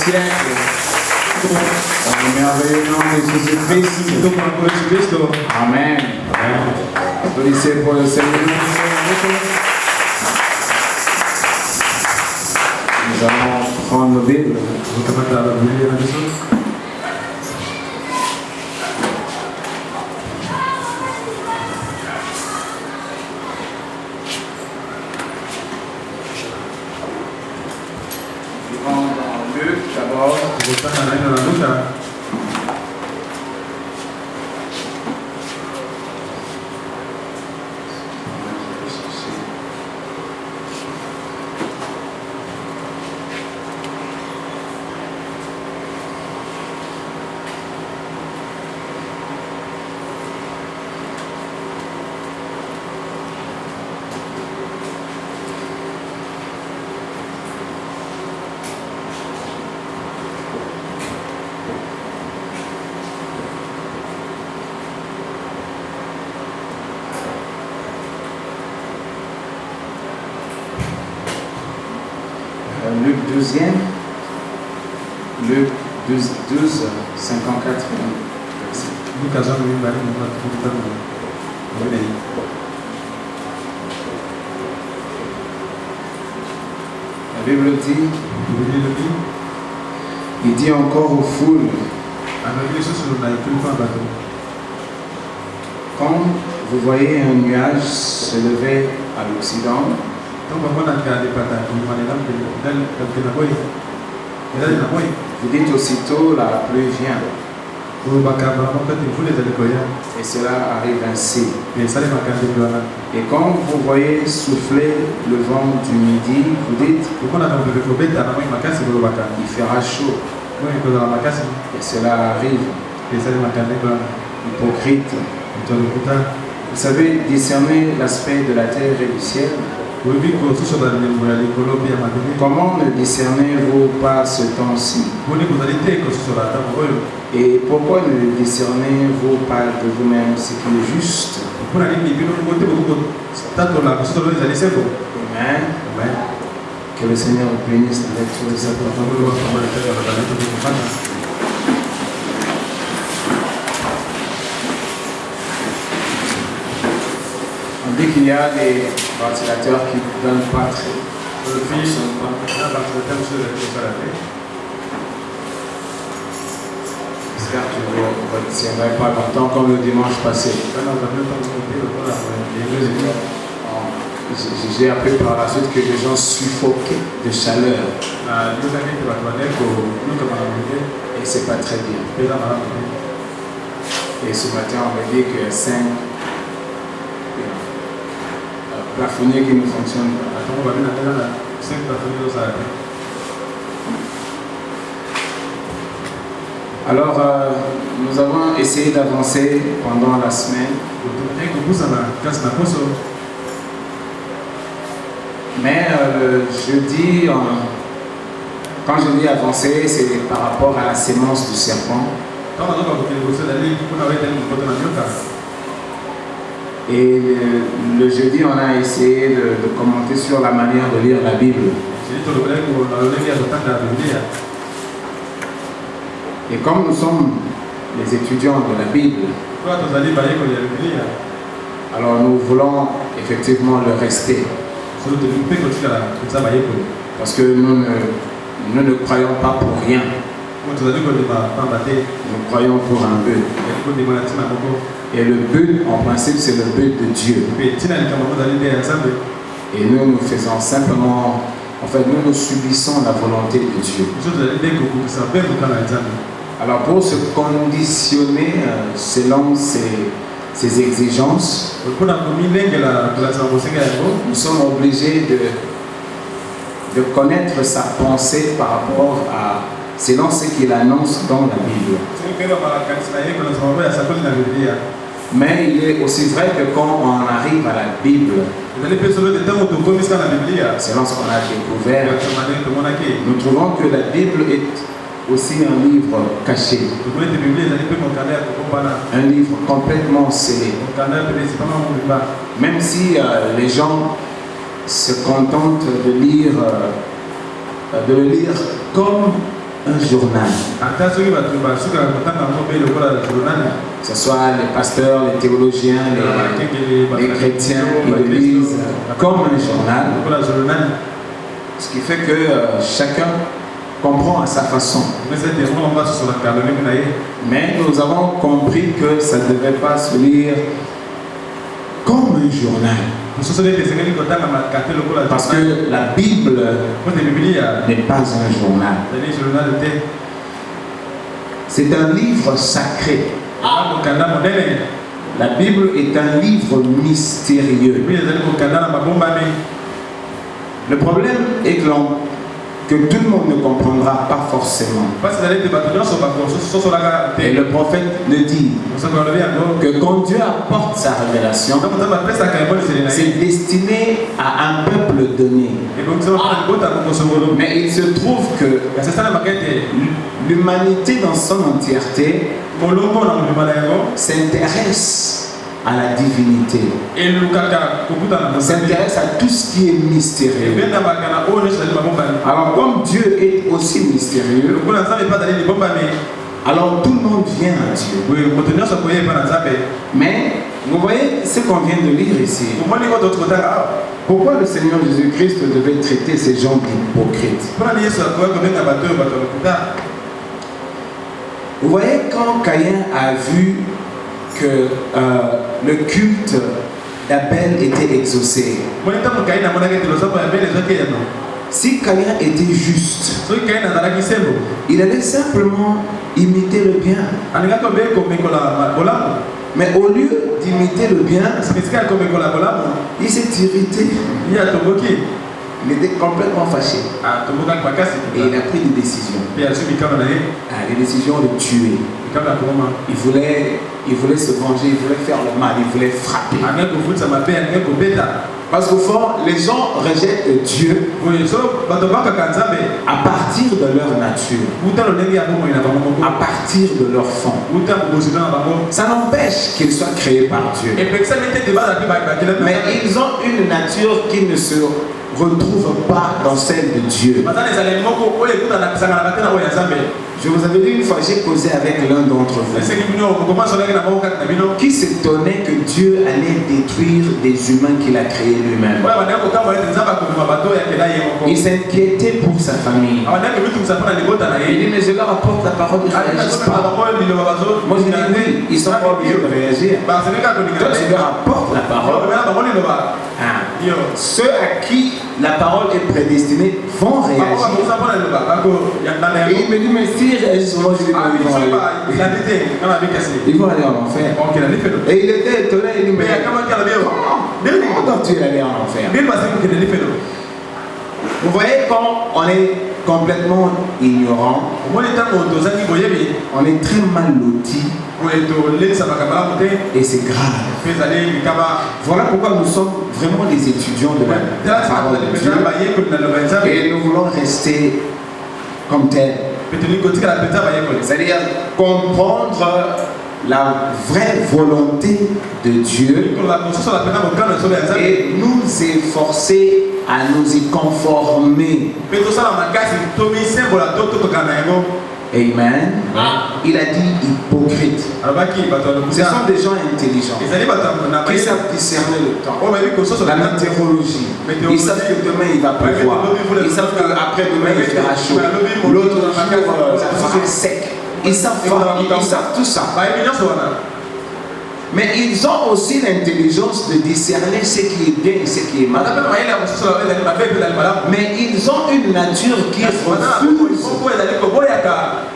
siècles. Dans le merveilleux nom de Jésus-Christ. Amen. Applaudissez pour le Seigneur. Nous allons prendre nos Bibles. Luc 12e, Luc 12, 54. La Bible dit, il dit encore aux foules, quand vous voyez un nuage se lever à l'Occident, vous dites aussitôt la pluie vient. Et cela arrive ainsi. Et quand vous voyez souffler le vent du midi, vous dites il fera chaud. Et cela arrive. Hypocrite. Vous savez discerner l'aspect de la terre et du ciel. Comment ne discernez-vous pas ce temps-ci? Et pourquoi ne discernez-vous pas de vous-même ce qui est juste? Amen. Que le Seigneur vous bénisse de lecture de sa parole. On dit qu'il y a des ventilateurs qui ne donnent pas très. J'espère que vous ne retiendrez pas longtemps comme le dimanche passé. J'ai appris par la suite que les gens suffoquaient de chaleur. Et c'est pas très bien. Et ce matin, on me dit que 5 plafonnier qui ne fonctionne pas. Alors, nous avons essayé d'avancer pendant la semaine. Mais le jeudi, quand je dis avancer, c'est par rapport à la sémence du serpent. Et le jeudi, on a essayé de commenter sur la manière de lire la Bible. Et comme nous sommes les étudiants de la Bible, alors nous voulons effectivement le rester. Parce que nous ne croyons pas pour rien. Nous croyons pour un but. Et le but, en principe, c'est le but de Dieu. Et nous faisons simplement, en fait, nous subissons la volonté de Dieu. Alors, pour se conditionner selon ces exigences, nous sommes obligés de connaître sa pensée par rapport à selon ce qu'il annonce dans la Bible. Mais il est aussi vrai que quand on arrive à la Bible, selon ce qu'on a découvert, nous trouvons que la Bible est aussi un livre caché, un livre complètement scellé. Même si les gens se contentent de le lire comme un journal. Que ce soit les pasteurs, les théologiens, les chrétiens, l'Église, comme un journal. Ce qui fait que chacun comprend à sa façon. Mais nous avons compris que ça ne devait pas se lire comme un journal. Parce que la Bible n'est pas un journal. C'est un livre sacré. La Bible est un livre mystérieux. Le problème est que tout le monde ne comprendra pas forcément. Et le prophète le dit, que quand Dieu apporte sa révélation, c'est destiné à un peuple donné. Mais il se trouve que l'humanité dans son entièreté s'intéresse à la divinité. On s'intéresse à tout ce qui est mystérieux. Alors comme Dieu est aussi mystérieux, alors tout le monde vient à Dieu. Mais vous voyez ce qu'on vient de lire ici. Pourquoi le Seigneur Jésus-Christ devait traiter ces gens d'hypocrites? Vous voyez, quand Caïn a vu que le culte d'Abel était exaucé, si Caïn était juste, il allait simplement imiter le bien. Mais au lieu d'imiter le bien, il s'est irrité. Il était complètement fâché. Et il a pris des décisions. Les décisions de tuer. Il voulait se venger, il voulait faire le mal, il voulait frapper. Parce qu'au fond, les gens rejettent Dieu à partir de leur nature, à partir de leur fond. Ça n'empêche qu'ils soient créés par Dieu. Mais ils ont une nature qui ne se retrouve pas dans celle de Dieu. Je vous avais dit une fois, j'ai causé avec l'un d'entre vous qui s'étonnait que Dieu allait détruire des humains qu'il a créés lui-même. Il s'inquiétait pour sa famille. Il dit, mais je leur apporte la parole, ils ne réagissent pas. Moi je dis, oui, ils ne sont pas obligés de réagir. Toi tu leur apportes la parole. Ceux à qui la parole est prédestinée vont réagir. Et il me dit, mais si ils réagissent, moi je dis, ils vont aller en enfer. Et il était étonné, il dit, mais comment tu es allé en enfer? Vous voyez, quand on est complètement ignorant, on est très mal loti. Et c'est grave. Voilà pourquoi nous sommes vraiment des étudiants de la parole de Dieu. Et nous voulons rester comme tels. C'est-à-dire comprendre la vraie volonté de Dieu et nous efforcer à nous y conformer. Amen. Il a dit hypocrite. Ce sont des gens intelligents qui savent discerner le temps, la météorologie. Ils savent que demain il va pleuvoir. Ils savent qu'après demain il fera chaud. L'autre jour ça fera sec. Ils savent tout ça. Mais ils ont aussi l'intelligence de discerner ce qui est bien et ce qui est mal. Mais ils ont une nature qui refuse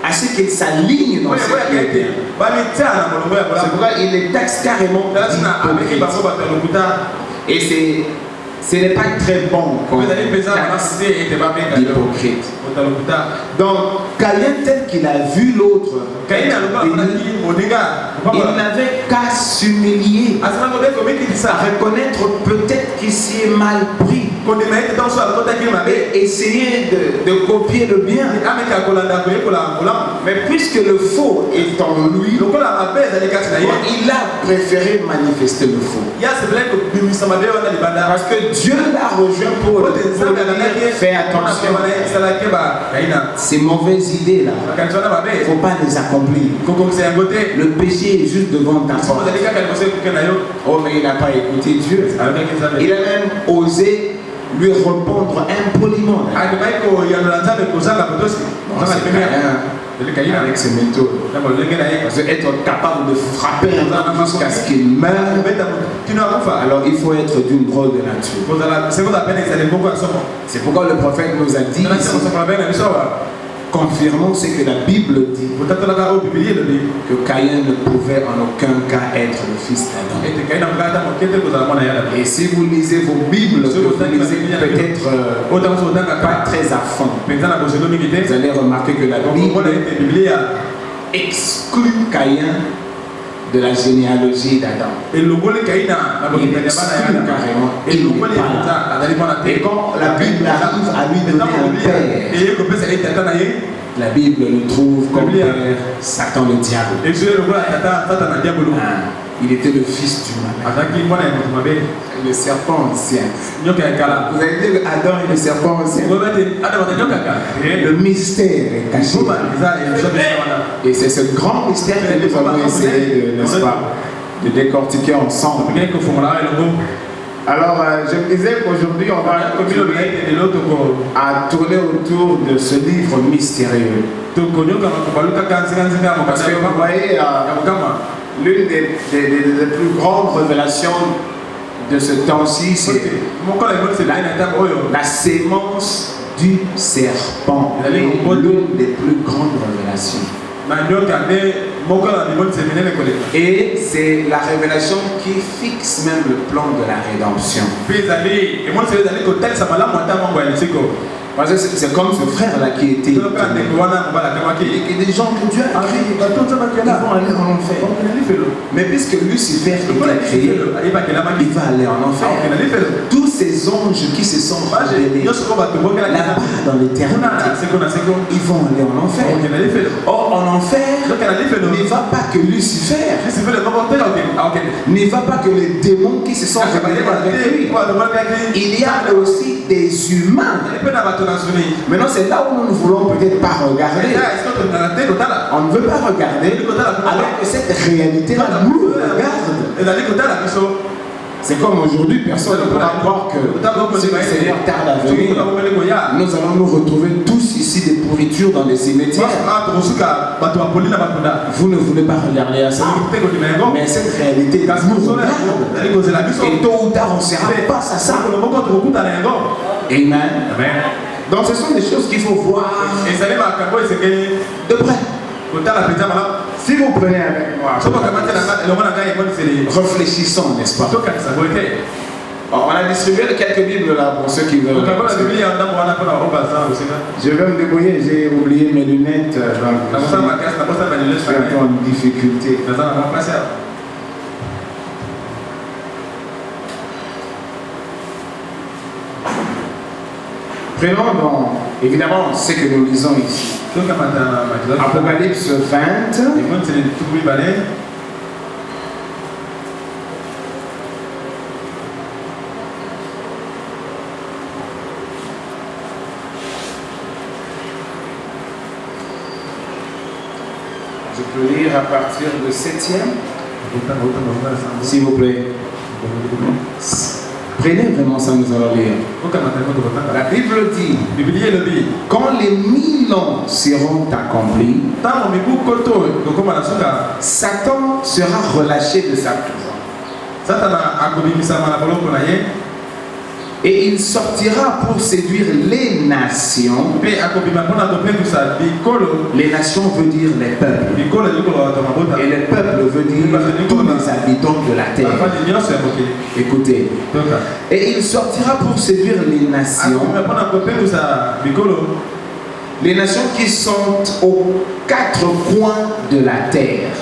à ce qu'ils s'alignent dans ce qui est bien. C'est pourquoi il les taxe carrément d'hypocrite. Et ce n'est pas très bon comme taxe d'hypocrite. Donc, Caïn, tel qu'il a vu l'autre, il n'avait qu'à s'humilier, à reconnaître peut-être qu'il s'y est mal pris et essayer de copier le bien. Mais puisque le faux est en lui, il a préféré manifester le faux. Parce que Dieu l'a rejoint pour lui dire, fais attention. ces mauvaises idées-là, il ne faut pas les accomplir. Le péché est juste devant ta porte. Oh, mais il n'a pas écouté Dieu. Il a même osé lui répondre impoliment. Avec ses méthodes. Parce qu'être capable de frapper un homme jusqu'à ce qu'il meure, alors il faut être d'une drôle de nature. C'est pourquoi le prophète nous a dit, confirmons ce que la Bible dit, que Caïn ne pouvait en aucun cas être le fils d'Adam. Et si vous lisez vos Bibles, vous lisez peut-être pas très à fond, vous allez remarquer que la Bible exclut Caïn de la généalogie d'Adam. Il exclut carrément. Et quand la Bible arrive à lui donner un père, la Bible le trouve comme père Satan le diable. Il était le fils du mal. Le serpent ancien. Vous avez dit Adam et le serpent ancien. Le mystère est caché. Et c'est ce grand mystère que nous allons essayer de, n'est-ce pas, de décortiquer ensemble. Alors, je me disais qu'aujourd'hui, on va continuer à tourner autour de ce livre mystérieux. Parce que vous voyez, l'une des plus grandes révélations de ce temps-ci, c'est la sémence du serpent. L'une des plus grandes révélations. Et c'est la révélation qui fixe même le plan de la rédemption. Parce que c'est comme ce frère-là qui était. Il y a des gens que Dieu a créés, ils vont aller en enfer. Mais puisque Lucifer est créé, il va aller en enfer. Tous ces anges qui se sont rebellés là-bas dans l'éternité, ils vont aller en enfer. Or, en enfer, ne va pas que Lucifer, ne va pas que les démons qui se sont rebellés avec lui. Il y a aussi des humains. Maintenant, c'est là où nous ne voulons peut-être pas regarder. On ne veut pas regarder alors que cette réalité-là nous regarde. C'est comme aujourd'hui, personne ne pourra croire que si le Seigneur tarde à venir, nous allons nous retrouver tous ici des pourritures dans les cimetières. Vous ne voulez pas regarder à ça, mais cette réalité nous regarde. Et tôt ou tard, on sera face à ça. Amen. Donc ce sont des choses qu'il faut voir de près. Si vous prenez avec moi, réfléchissons, n'est-ce pas? On a distribué quelques Bibles là pour ceux qui veulent. Je vais me débrouiller, j'ai oublié mes lunettes. Donc je suis un peu en difficulté. Prenons donc, évidemment, ce que nous lisons ici. Apocalypse 20. Je peux lire à partir de 7e, s'il vous plaît. Prenez vraiment ça, nous allons lire. La Bible dit, quand les 1000 ans seront accomplis, Satan sera relâché de sa prison. Et il sortira pour séduire les nations. Les nations veut dire les peuples. Et les peuples veut dire tous les habitants de la terre. Écoutez. Et il sortira pour séduire les nations. Les nations qui sont aux 4 coins de la terre.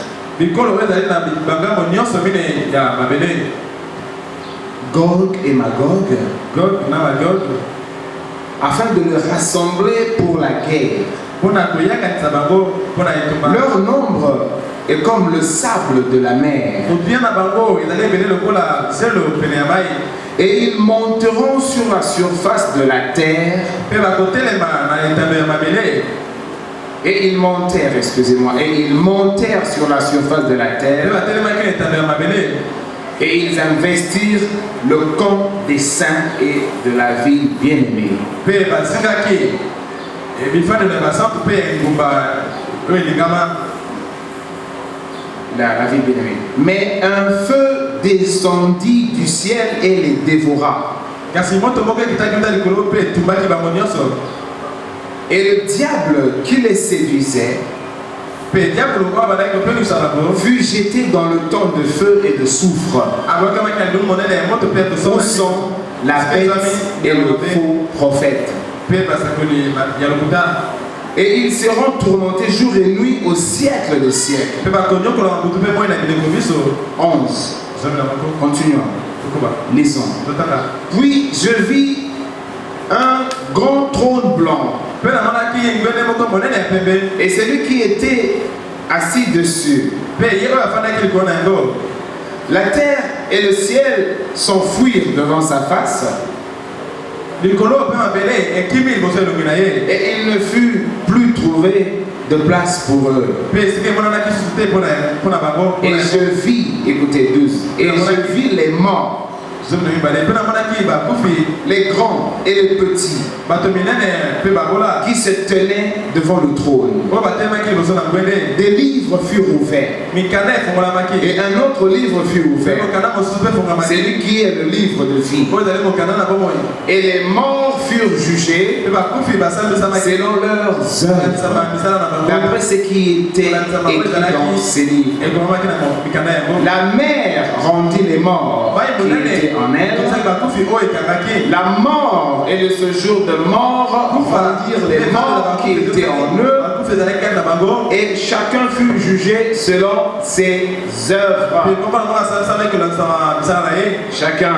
Gog et Magog, afin de les rassembler pour la guerre. Leur nombre est comme le sable de la mer. Et ils monteront sur la surface de la terre. Et ils montèrent, excusez-moi, et ils montèrent sur la surface de la terre. Et ils investirent le camp des saints et de la ville bien-aimée. La ville bien-aimée. Mais un feu descendit du ciel et les dévora. Et le diable qui les séduisait fut jeté dans le temps de feu et de soufre, où sont la bête et le faux prophète. Et ils seront tourmentés jour et nuit au siècle des siècles. 11. Continuons. Lisons. Puis je vis un grand trône blanc. Et celui qui était assis dessus. La terre et le ciel s'enfuirent devant sa face. Et il ne fut plus trouvé de place pour eux. Et je vis, écoutez 12, et je vis les morts, les grands et les petits, qui se tenaient devant le trône. Des livres furent ouverts. Et un autre livre fut ouvert. C'est lui qui est le livre de vie. Et les morts furent jugés selon leurs œuvres, d'après ce qui était écrit dans ces livres. La mer rendit les morts qui étaient en elle. La mort et le séjour de mort rendirent les morts qui étaient en eux. Et chacun fut jugé selon ses œuvres. Chacun.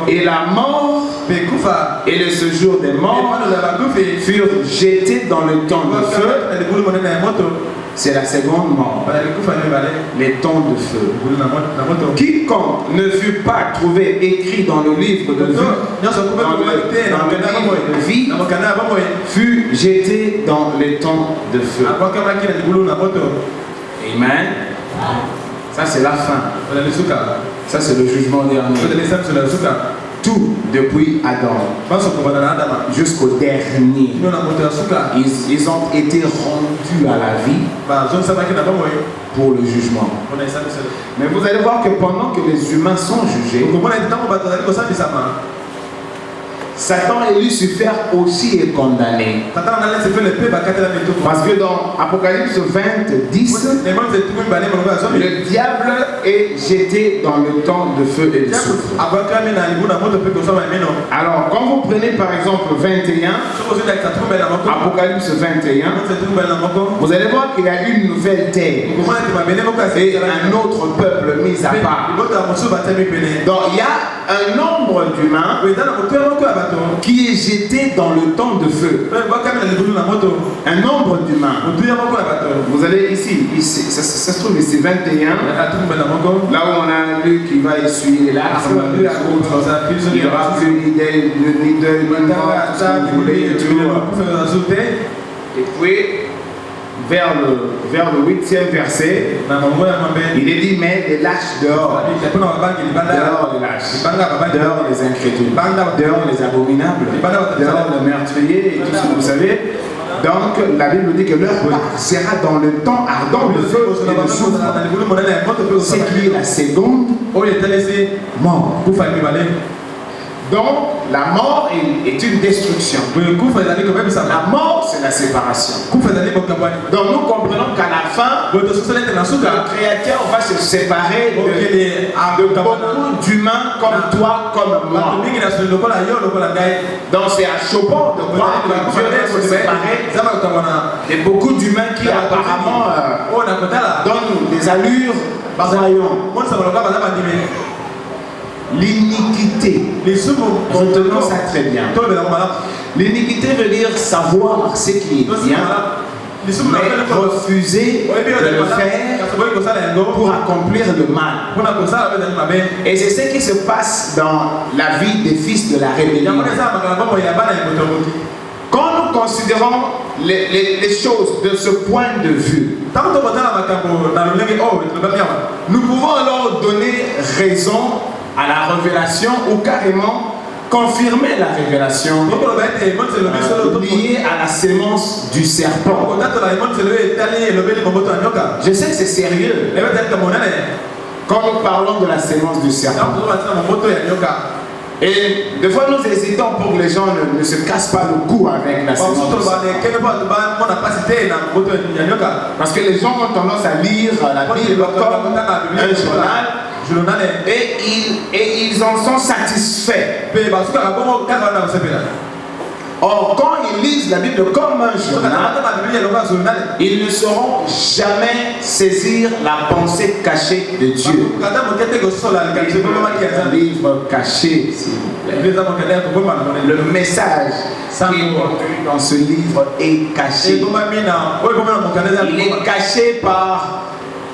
Et la mort et le séjour des morts furent jetés dans le temps de feu. C'est la seconde mort. Les temps de feu. Quiconque ne fut pas trouvé écrit dans le livre de vie, fut jeté dans les temps de feu. Amen. Ça c'est la fin. Ça c'est le jugement dernier. Tout depuis Adam jusqu'au dernier, ils ont été rendus à la vie pour le jugement. Mais vous allez voir que pendant que les humains sont jugés, Satan et Lucifer aussi est condamné. Parce que dans Apocalypse 20, 10, le diable est jeté dans le temps de feu et de soufre. Alors, quand vous prenez par exemple 21, Apocalypse 21, vous allez voir qu'il y a une nouvelle terre et un autre peuple mis à part. Donc, il y a un nombre d'humains qui est jeté dans le temps de feu. Un nombre d'humains. Vous allez ici, ça se trouve ici 21, là où on a lu qui va essuyer les larmes, il n'y aura plus ni de mort, tout ce que vous voulez, et puis vers le 8e verset, il est dit, mais les lâches dehors. Dehors les lâches. Dehors les incrédules. Dehors les abominables. Dehors le meurtrier et tout ce que vous savez. Donc la Bible dit que leur part sera dans le temps ardent de feu et de soufre. C'est qui est la seconde mort. Donc, la mort est une destruction. La mort, c'est la séparation. Donc, nous comprenons qu'à la fin, le Créateur va se séparer de beaucoup d'humains comme toi, comme moi. Donc, c'est choquant de voir que Dieu va se séparer de beaucoup d'humains qui apparemment donnent des allures voyantes. L'iniquité, retenons ça très bien. L'iniquité veut dire savoir ce qui est bien mais refuser de le faire pour accomplir le mal. Et c'est ce qui se passe dans la vie des fils de la rébellion. Quand nous considérons les choses de ce point de vue, nous pouvons alors donner raison à la révélation ou carrément confirmer la révélation liée à la sémence du serpent. Je sais que c'est sérieux quand nous parlons de la sémence du serpent. Et des fois nous hésitons pour que les gens ne se cassent pas le cou avec la sémence du serpent. Parce que les gens ont tendance à lire la Bible comme un journal et ils en sont satisfaits. Or, quand ils lisent la Bible comme un journal, ils ne sauront jamais saisir la pensée cachée de Dieu. Un livre caché, s'il vous plaît. Le message qui est contenu dans ce livre est caché. Il est caché par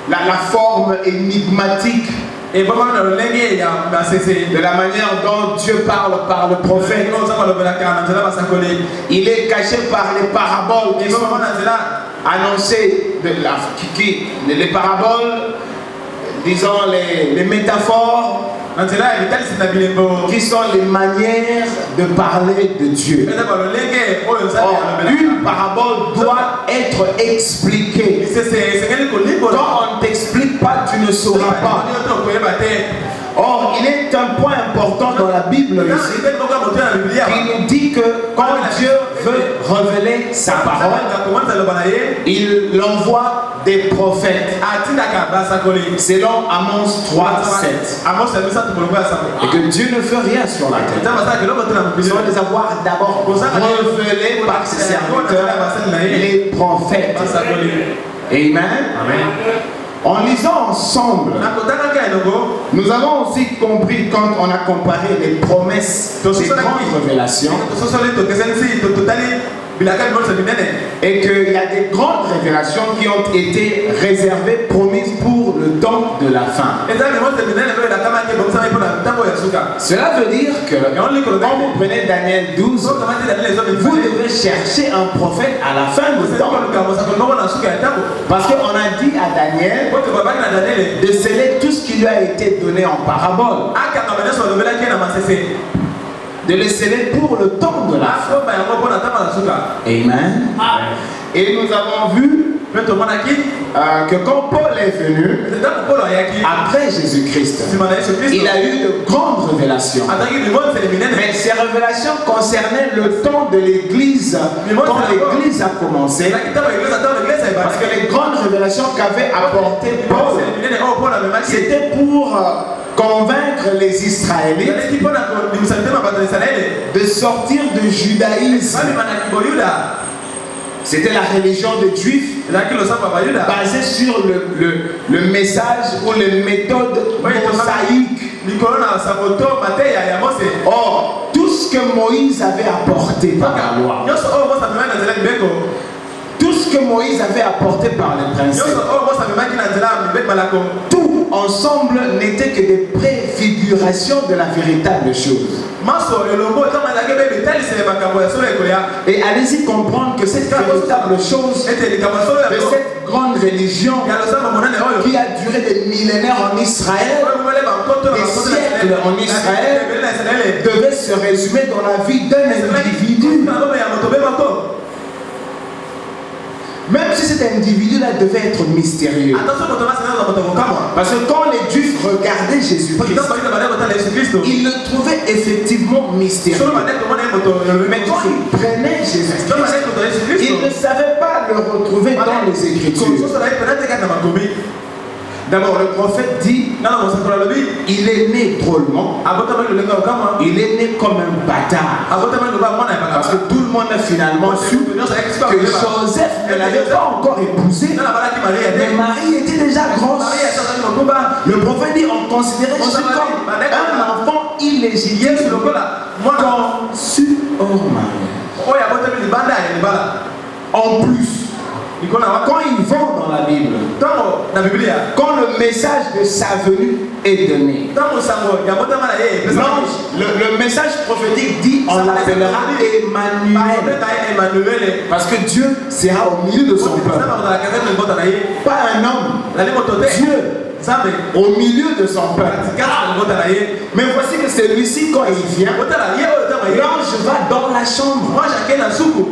la forme énigmatique. De la manière dont Dieu parle par le prophète. Il est caché par les paraboles qui sont annoncées, les paraboles, disons les métaphores, qui sont les manières de parler de Dieu. Or, une parabole doit être expliquée. Quand on ne t'explique pas, tu ne sauras pas. Or, il est un point important dans la Bible ici qui nous dit que quand Dieu veut révéler sa parole, il envoie des prophètes. Selon Amos 3:7. Et que Dieu ne fait rien sur la terre sans les avoir d'abord révélés par ses serviteurs, les prophètes. Amen. En lisant ensemble, nous avons aussi compris quand on a comparé les promesses des grandes révélations et qu'il y a des grandes révélations qui ont été réservées, promises pour le temps de la fin. Cela veut dire que quand vous prenez Daniel 12, vous devez chercher un prophète à la fin du temps. Parce qu'on a dit à Daniel de sceller tout ce qui lui a été donné en parabole. De le sceller pour le temps de la fin. Amen. Et nous avons vu que quand Paul est venu, après Jésus-Christ, il a eu de grandes révélations. Mais ces révélations concernaient le temps de l'Église, quand l'Église a commencé. Parce que les grandes révélations qu'avait apportées Paul, c'était pour convaincre les Israélites de sortir du judaïsme. C'était la religion des Juifs basée sur le message ou les méthodes mosaïques. Or, tout ce que Moïse avait apporté par la loi, tout ce que Moïse avait apporté par les principes, tout ensemble n'était que des préfigurations de la véritable chose. Et allez-y comprendre que cette véritable chose, de cette grande religion qui a duré des millénaires en Israël, des siècles en Israël, devait se résumer dans la vie d'un individu. Même si cet individu-là devait être mystérieux. Parce que quand les Juifs regardaient Jésus-Christ, ils le trouvaient effectivement mystérieux. Mais quand ils prenaient Jésus-Christ, ils ne savaient pas le retrouver dans les Écritures. D'abord, le prophète dit, il est né drôlement, il est né comme un bâtard. Parce que tout le monde a finalement su que Joseph ne l'avait pas encore épousé, mais Marie était déjà grosse. Le prophète dit, on considérait Jésus comme un enfant illégitime, conçu hors mariage. En plus, quand ils vont dans la Bible, quand le message de sa venue est donné, l'ange, le message prophétique dit on l'appellera Emmanuel. Parce que Dieu sera au milieu de son peuple. Pas un homme, Dieu. Au milieu de son peuple. Mais voici que celui-ci, quand il vient, l'ange va dans la chambre.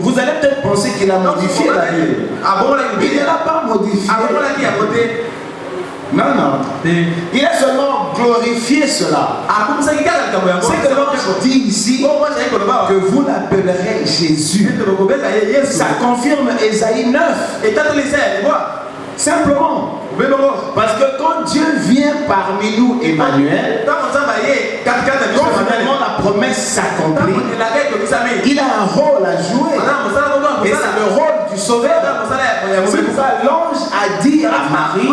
Vous allez peut-être penser qu'il a modifié la Bible. Il ne l'a pas modifié. Non, non. Il a seulement glorifié cela. C'est que l'ange dit ici que vous l'appellerez Jésus. Ça confirme Ésaïe 9. Simplement. Parce que quand Dieu vient parmi nous, Emmanuel, quand finalement la promesse s'accomplit, il a un rôle à jouer. Et c'est le rôle du sauveur. C'est pourquoi l'ange a dit à Marie,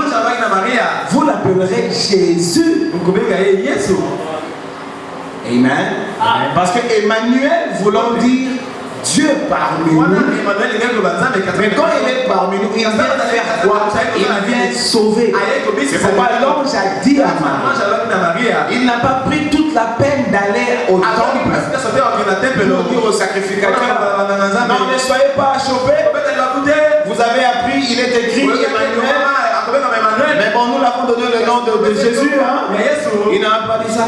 vous l'appellerez Jésus. Amen. Parce que Emmanuel voulant dire Dieu parmi nous. Mais quand il est parmi nous, il vient faire quoi? Il vient sauver. C'est pourquoi l'ange a dit à Marie, il n'a pas pris toute la peine d'aller au temple pour dire au sacrificateur, non, ne soyez pas chopés. Vous avez appris, il est écrit Emmanuel. Mais bon, nous l'avons donné le nom de Jésus. Hein? Il n'a pas dit ça.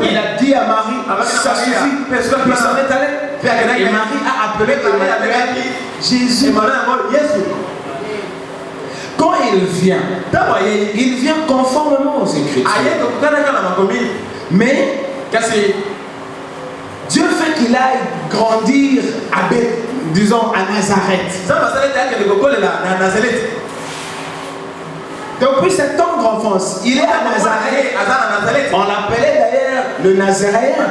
Il a dit à Marie, ça suffit. Il s'en est allé. Et Marie a appelé Emmanuel Jésus. Quand il vient conformément aux Écritures. Mais Dieu fait qu'il aille grandir disons à Nazareth. Depuis cette tendre enfance, il est à Nazareth. On l'appelait d'ailleurs le Nazaréen.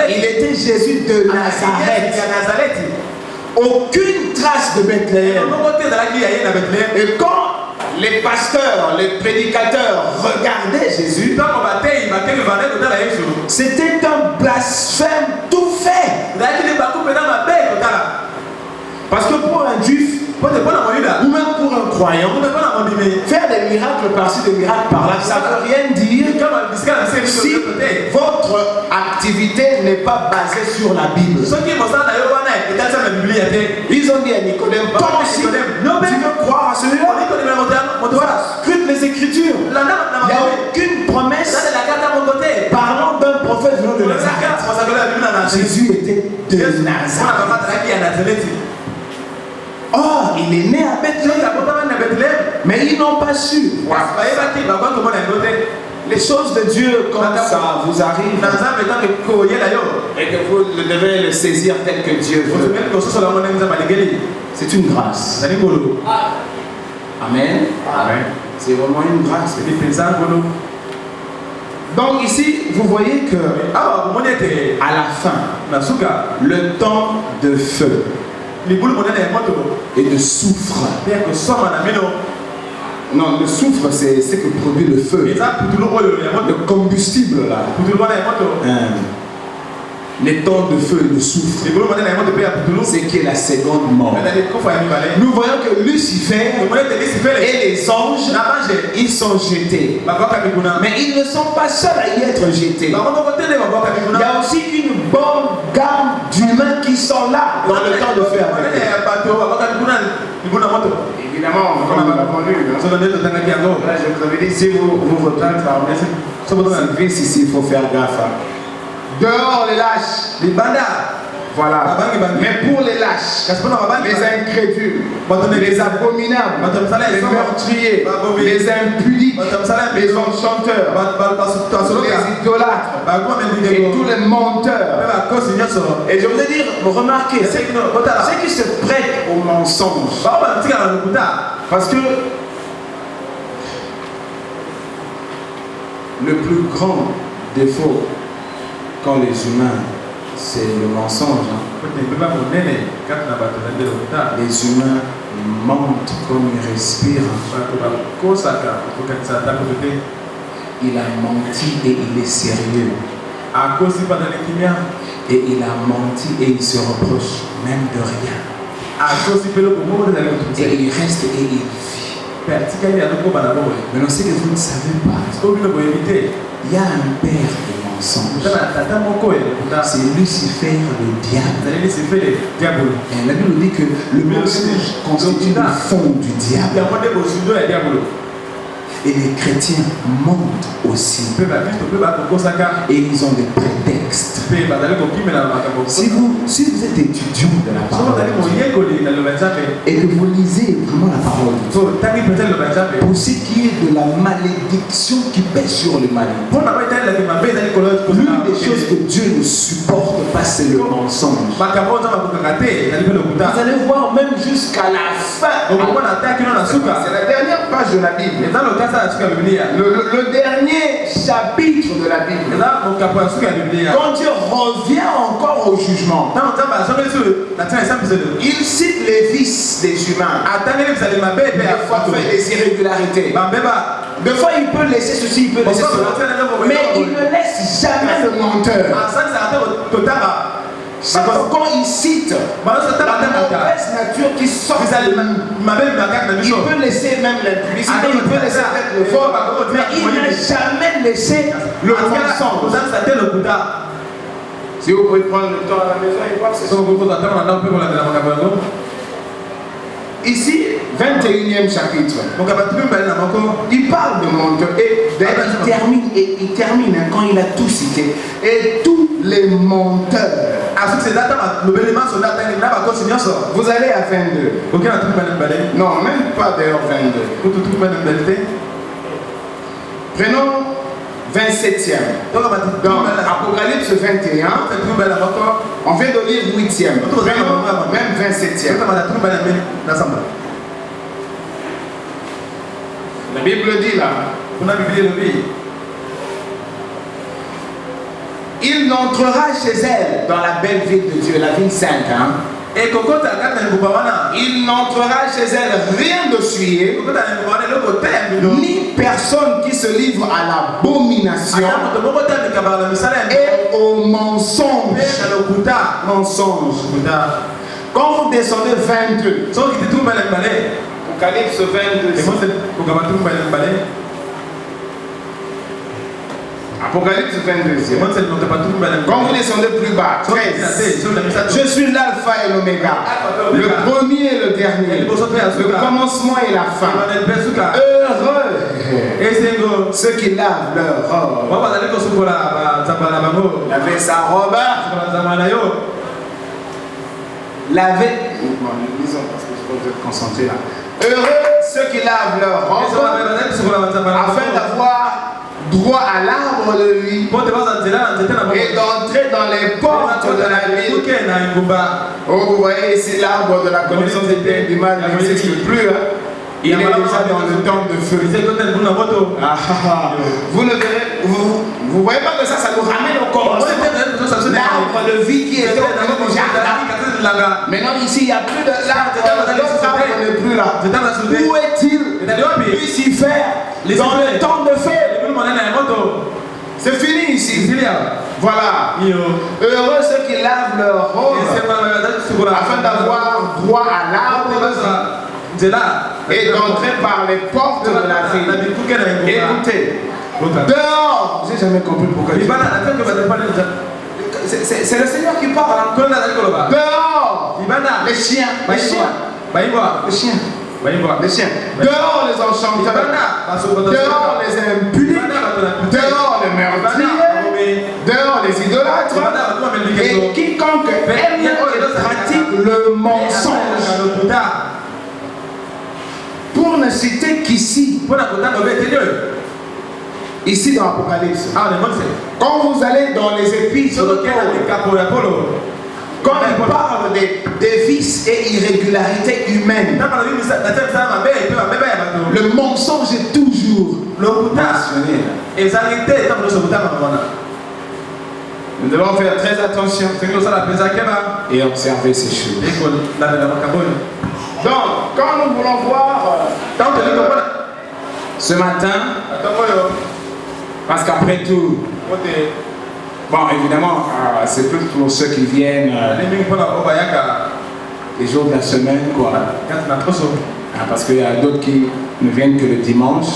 Il était Jésus de Nazareth. Aucune trace de Bethléem. Et quand les pasteurs, les prédicateurs regardaient Jésus, c'était un blasphème tout fait. Parce que pour un juif, ou même pour un croyant, faire des miracles par-ci, des miracles par-là, ça ne veut rien dire si votre activité n'est pas basée sur la Bible. Ils ont dit à Nicodème, toi aussi, tu veux croire à celui-là, scrute les Écritures. Il n'y a aucune promesse parlant d'un prophète venant de Nazareth. Jésus était de Nazareth. Or, il est né à Bethléem, mais ils n'ont pas su. Les choses de Dieu, comme ça vous arrive, et que vous devez le saisir tel que Dieu veut. C'est une grâce. Amen. C'est vraiment une grâce. Donc ici, vous voyez que à la fin, le temps de feu et de soufre. Non, le soufre, c'est ce que produit le feu. Le combustible là. Les temps de feu et de soufre. C'est qui est la seconde mort. Nous voyons que Lucifer et les anges, ils sont jetés. Mais ils ne sont pas seuls à y être jetés. Il y a aussi une bonne gamme d'humains qui sont là dans le temps de feu. Évidemment, comme nous l'avons lu, là, je vous avais dit, si vous votez par cette vis ici, il faut faire gaffe. Dehors les lâches, les bandards. Voilà. Mais pour les lâches, les incrédules, les abominables, les meurtriers, les impudiques, les enchanteurs, les idolâtres et tous les menteurs. Et je voudrais dire, remarquez, ceux qui se prêtent au mensonge. Parce que le plus grand défaut quand les humains, c'est le mensonge. Les humains mentent comme ils respirent. Il a menti et il est sérieux. Et il a menti et il se reproche même de rien. Et il reste et il vit. Maintenant, ce que vous ne savez pas, il y a un père de mensonge. C'est Lucifer, le diable. Et la Bible dit que le mensonge constitue le fond du diable. Et les chrétiens mentent aussi. Et ils ont des prétextes. Si vous êtes étudiant de la parole et que vous lisez vraiment la parole de Dieu, pour ce qui est de la malédiction qui pèse sur le mal, l'une des choses que Dieu ne supporte pas, c'est le mensonge. Vous allez voir même jusqu'à la fin. C'est la dernière page de la Bible. Le dernier chapitre de la Bible. Quand Dieu revient encore au jugement, il cite les vices des humains. Des fois, il fait des irrégularités. Des fois, il peut laisser ceci, il peut laisser cela. Mais il ne laisse jamais le menteur. Quand il cite la mauvaise nature qui sort, il peut laisser même l'impudicité, il peut laisser peut-être le faux, mais il n'a jamais laissé le mensonge. Si vous pouvez prendre le temps à la maison et voir, c'est ça. Ici, 21e chapitre. Il parle de menteur et il termine quand il a tout cité. Et tous les menteurs. Vous allez à 22. Non, même pas d'ailleurs 22. Prenons 27e. Dans Apocalypse 21, on vient de lire 8e. Même 27e. La Bible dit là. Il n'entrera chez elle dans la belle ville de Dieu, la ville sainte. Il n'entrera chez elle rien de souillé, ni personne qui se livre à l'abomination et au mensonge. Quand vous descendez 22, Apocalypse 22. Apocalypse 22. Quand vous descendez plus bas, 13. Je suis l'alpha et l'oméga, le premier et le dernier, le commencement et la fin. Heureux ceux qui lavent leur robe. Laver sa robe. Laver. Lisons parce que je dois être concentré là. Heureux ceux qui lavent leur robe afin d'avoir droit à l'arbre de vie et d'entrer dans les portes de la ville. Oh, vous voyez ici l'arbre de la connaissance du bien et du mal n'existe plus. Il est déjà dans le temps de feu. Vous ne verrez, vous voyez pas que ça nous ramène au commencement. L'arbre de vie qui était au jardin. Maintenant ici il n'y a plus de l'arbre, l'autre arbre n'est plus là. Où est-il? Lucifer, dans le temps de feu. C'est fini ici. Voilà. Heureux ceux qui lavent leur robe afin d'avoir droit à l'arbre et d'entrer par les portes de la ville. Écoutez, dehors, j'ai jamais compris pourquoi. C'est le Seigneur qui parle. Dehors, les chiens. Dehors les enchanteurs, dehors les impudiques, dehors les meurtriers, dehors les idolâtres et quiconque aime et pratique le mensonge. Pour ne citer qu'ici, ici dans l'Apocalypse, quand vous allez dans les épices de Paul, quand il parle des vices et irrégularités humaines, le mensonge est toujours mentionné. Nous devons faire très attention et observer ces choses. Donc, quand nous voulons voir ce matin, parce qu'après tout, bon, évidemment, c'est plus pour ceux qui viennent les jours de la semaine, quoi. Parce qu'il y a d'autres qui ne viennent que le dimanche.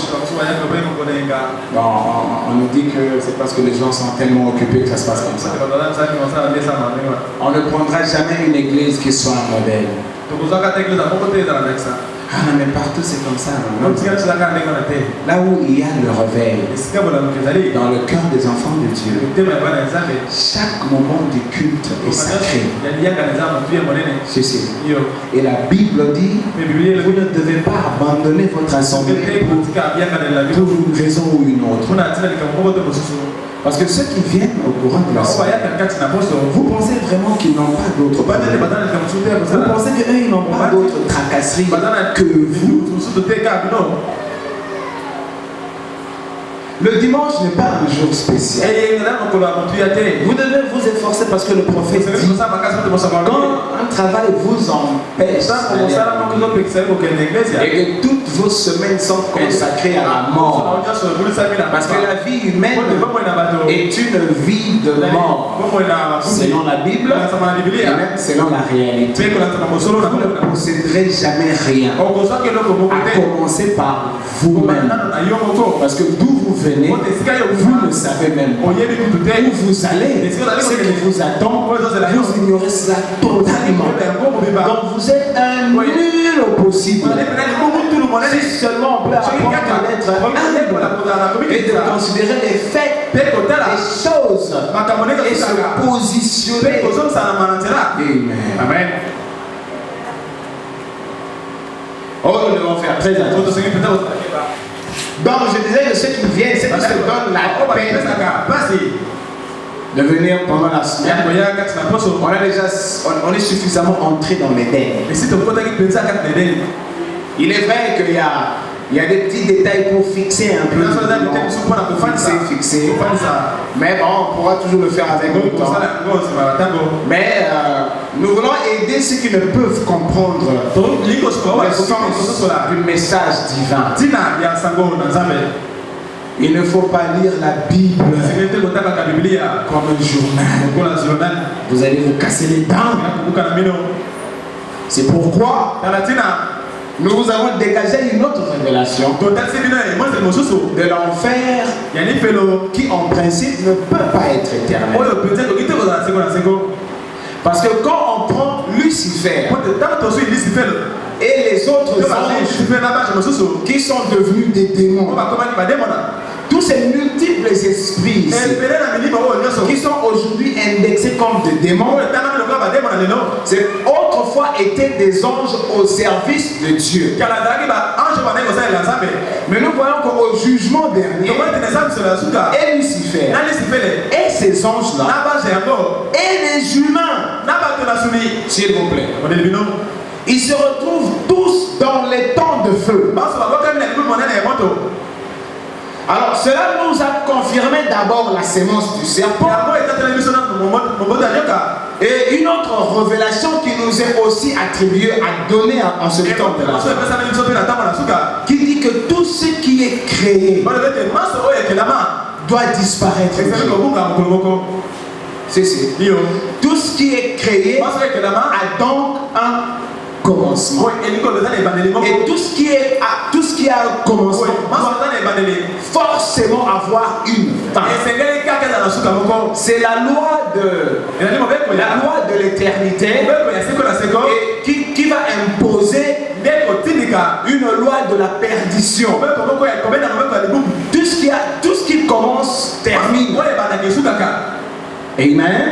Bon, on nous dit que c'est parce que les gens sont tellement occupés que ça se passe comme ça. On ne prendra jamais une église qui soit un modèle. Ah non, mais partout c'est comme ça. Non? Là où il y a le réveil, dans le cœur des enfants de Dieu, chaque moment du culte est sacré. Et la Bible dit, vous ne devez pas abandonner votre assemblée pour une raison ou une autre. Parce que ceux qui viennent au courant de la semaine, vous pensez vraiment qu'ils n'ont pas d'autres problèmes? Vous pensez qu'eux, ils n'ont pas d'autres tracasseries que vous? Le dimanche n'est pas un jour spécial. Vous devez vous efforcer parce que le prophète dit, quand un travail vous empêche et que toutes vos semaines sont consacrées à la mort, parce que la vie humaine est une vie de mort selon la Bible et même selon la réalité. Vous ne posséderez jamais rien, à commencer par vous-même, parce que d'où vous venez, vous ne savez même pas où vous allez, ce qui vous attend, vous ignorez cela totalement. Donc vous êtes un nul au possible. Si seulement on peut apprendre à être humble et de considérer les faits, les choses et se positionner. Amen. Oh, nous devons faire très attention. Donc je disais que ceux qui viennent, ceux qui se donnent la peine de venir pendant la semaine, on est suffisamment entré dans l'Éden. Il est vrai qu'il y a des petits détails pour fixer un peu. Fixer. Mais bon, on pourra toujours le faire avec le temps. Mais nous voulons aider ceux qui ne peuvent comprendre le sens du message divin. Il ne faut pas lire la Bible comme un journal. Vous allez vous casser les dents. C'est pourquoi nous vous avons dégagé une autre révélation de l'enfer qui en principe ne peut pas être éternel. Parce que quand on prend Lucifer et les autres anges qui sont devenus des démons, tous ces multiples esprits ici, qui sont aujourd'hui indexés comme des démons, c'est autrefois étaient des anges au service de Dieu. Mais nous voyons qu'au jugement dernier, et Lucifer, et ces anges-là, et les humains, s'il vous plaît, ils se retrouvent tous dans les temps de feu. Alors cela nous a confirmé d'abord la sémence du serpent et une autre révélation qui nous est aussi attribuée à donner en ce temps de la fin, qui dit que tout ce qui est créé doit disparaître. Tout ce qui est créé a donc un commencement. Et tout ce qui a un commencement doit forcément avoir une fin. C'est la loi de l'éternité qui va imposer une loi de la perdition. Tout ce qui commence termine. Amen.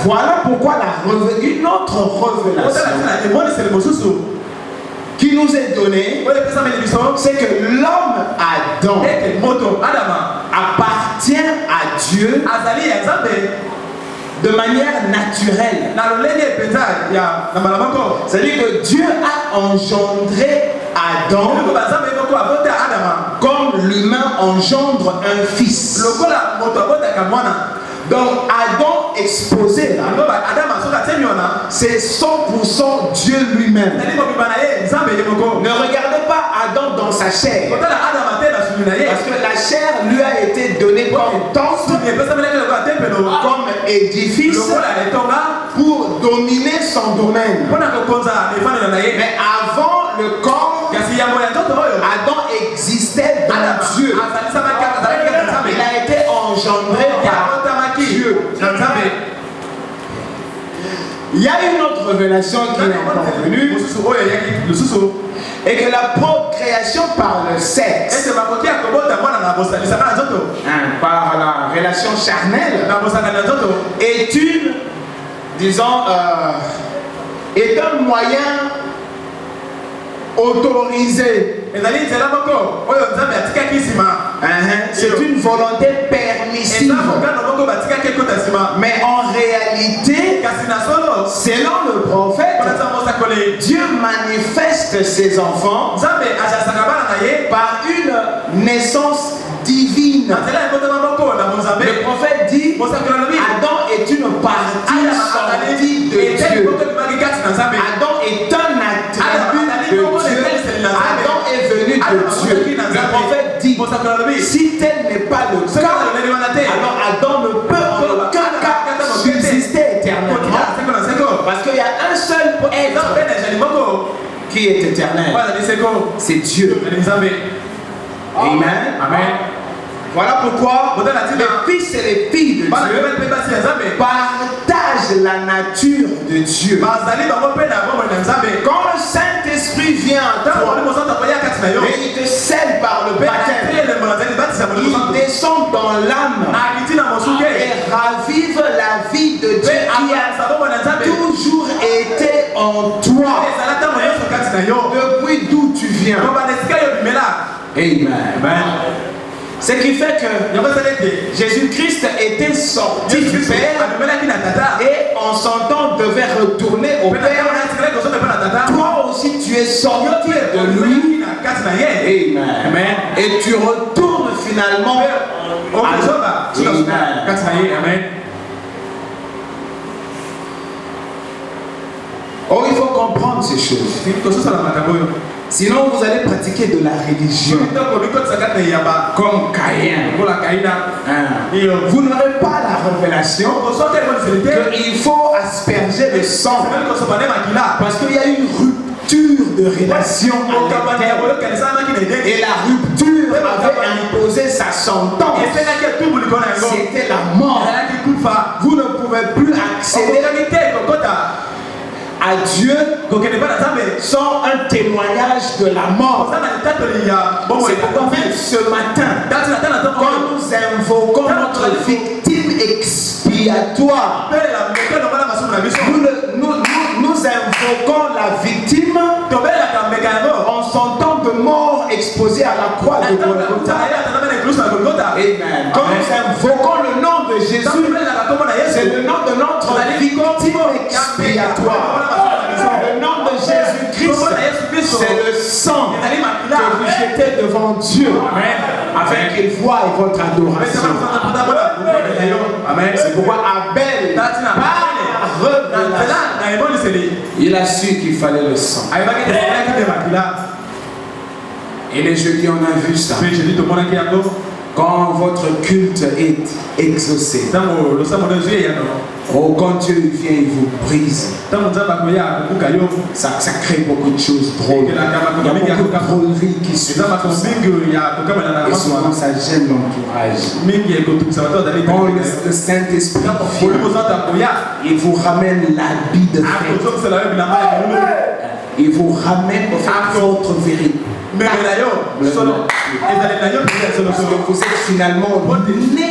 Voilà pourquoi une autre révélation qui nous est donnée, c'est que l'homme Adam appartient à Dieu de manière naturelle. C'est-à-dire que Dieu a engendré Adam comme l'humain engendre un fils. Donc Adam exposé là, c'est 100% Dieu lui-même. Ne regardez pas Adam dans sa chair, parce que la chair lui a été donnée comme temple, comme édifice pour dominer son domaine. Mais avant le corps, Adam existait dans Dieu. Il a été engendré par Dieu. Il y a une autre révélation qui est encore venue, et que la procréation par le sexe, par la relation charnelle, est une, disons, est un moyen autorisé. C'est une volonté permissive. Mais en réalité, selon le prophète, Dieu manifeste ses enfants par une naissance divine. Le prophète dit, Adam est une partie sortie de Dieu. Adam est un attribut de Dieu. Adam est venu de Dieu. Le prophète dit, si tel n'est pas le cas, alors Adam ne peut en aucun cas subsister éternellement. Parce qu'il y a un seul être qui est éternel. C'est Dieu. Amen. Amen. Voilà pourquoi les fils et les filles de Dieu partagent la nature de Dieu. Quand le Saint-Esprit vient à toi et il te scelle par le baptême, il descend dans l'âme et ravive la vie de Dieu qui a toujours été en toi depuis d'où tu viens. Amen. Ce qui fait que Jésus-Christ était sorti du Père et en son temps devait retourner au Père. Toi aussi tu es sorti de lui. Amen. Et tu retournes finalement à Amen. Oh, il faut comprendre ces choses. Sinon, vous allez pratiquer de la religion. Comme Caïn. Vous n'aurez pas la révélation qu'il faut asperger le sang. Parce qu'il y a une rupture de relation. Et la rupture avait imposé sa sentence. C'était la mort. Vous ne pouvez plus accéder à Dieu sans un témoignage de la mort. C'est pourquoi même ce matin, quand nous invoquons notre victime expiatoire, nous invoquons la victime en son temps de mort exposé à la croix de Golgotha. Amen. Quand nous invoquons le nom de Jésus, c'est le nom de notre victime expiatoire. Le nom de Jésus-Christ, c'est le sang que vous jetez devant Dieu afin qu'il voie votre adoration. Amen. C'est pourquoi Abel, par révélation, il a su qu'il fallait le sang. Et les jeudis, on a vu ça. Quand votre culte est exaucé, oh, quand Dieu vient, il vous brise. Ça crée beaucoup de choses drôles. Il y a beaucoup de drôleries qui suivent. Et souvent, ça gêne l'entourage. Quand le Saint-Esprit vient, il vous ramène l'habit de fête. Il vous ramène à votre vérité. Parce que vous êtes finalement né.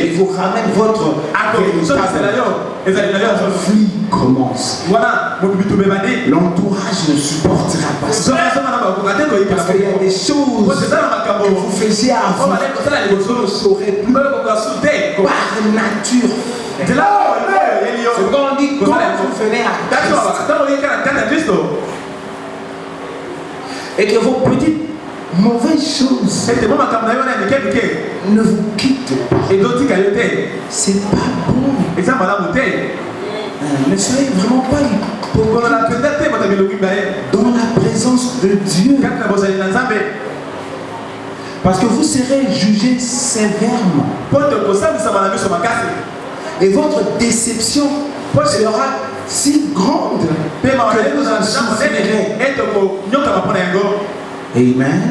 Il vous ramène votre conflit commence. L'entourage ne supportera pas ça. Parce qu'il y a des choses que vous faisiez avant que vous ne saurez plus par nature. C'est quand on dit comment vous venez à Christ. Et que vos petites mauvaises choses ne vous quittent pas. C'est pas bon. Ne soyez vraiment pas dans la présence de Dieu. Parce que vous serez jugé sévèrement. Et votre déception sera si grande que vous en souffrirez. Amen.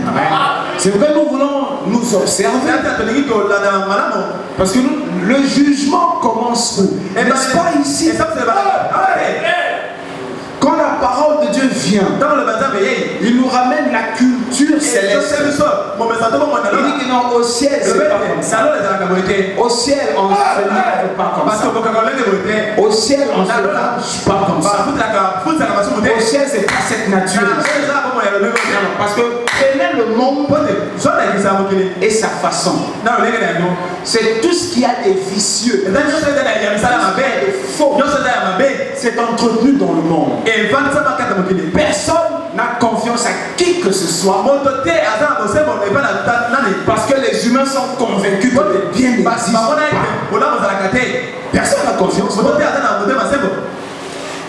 C'est pourquoi nous voulons nous observer. Parce que le jugement commence où? N'est-ce pas ici? Quand la parole de Dieu vient, il nous ramène la culture céleste. Il dit que non, au ciel, c'est pas comme ça. Au ciel, on se lève pas comme ça. Au ciel, on se lâche pas comme ça. Au ciel, c'est pas cette nature. Parce que prenez le monde et sa façon. C'est tout ce qui a des vicieux. Faux. C'est entretenu dans le monde. Personne n'a confiance à qui que ce soit. Parce que les humains sont convaincus que le bien n'existe pas. Personne n'a confiance.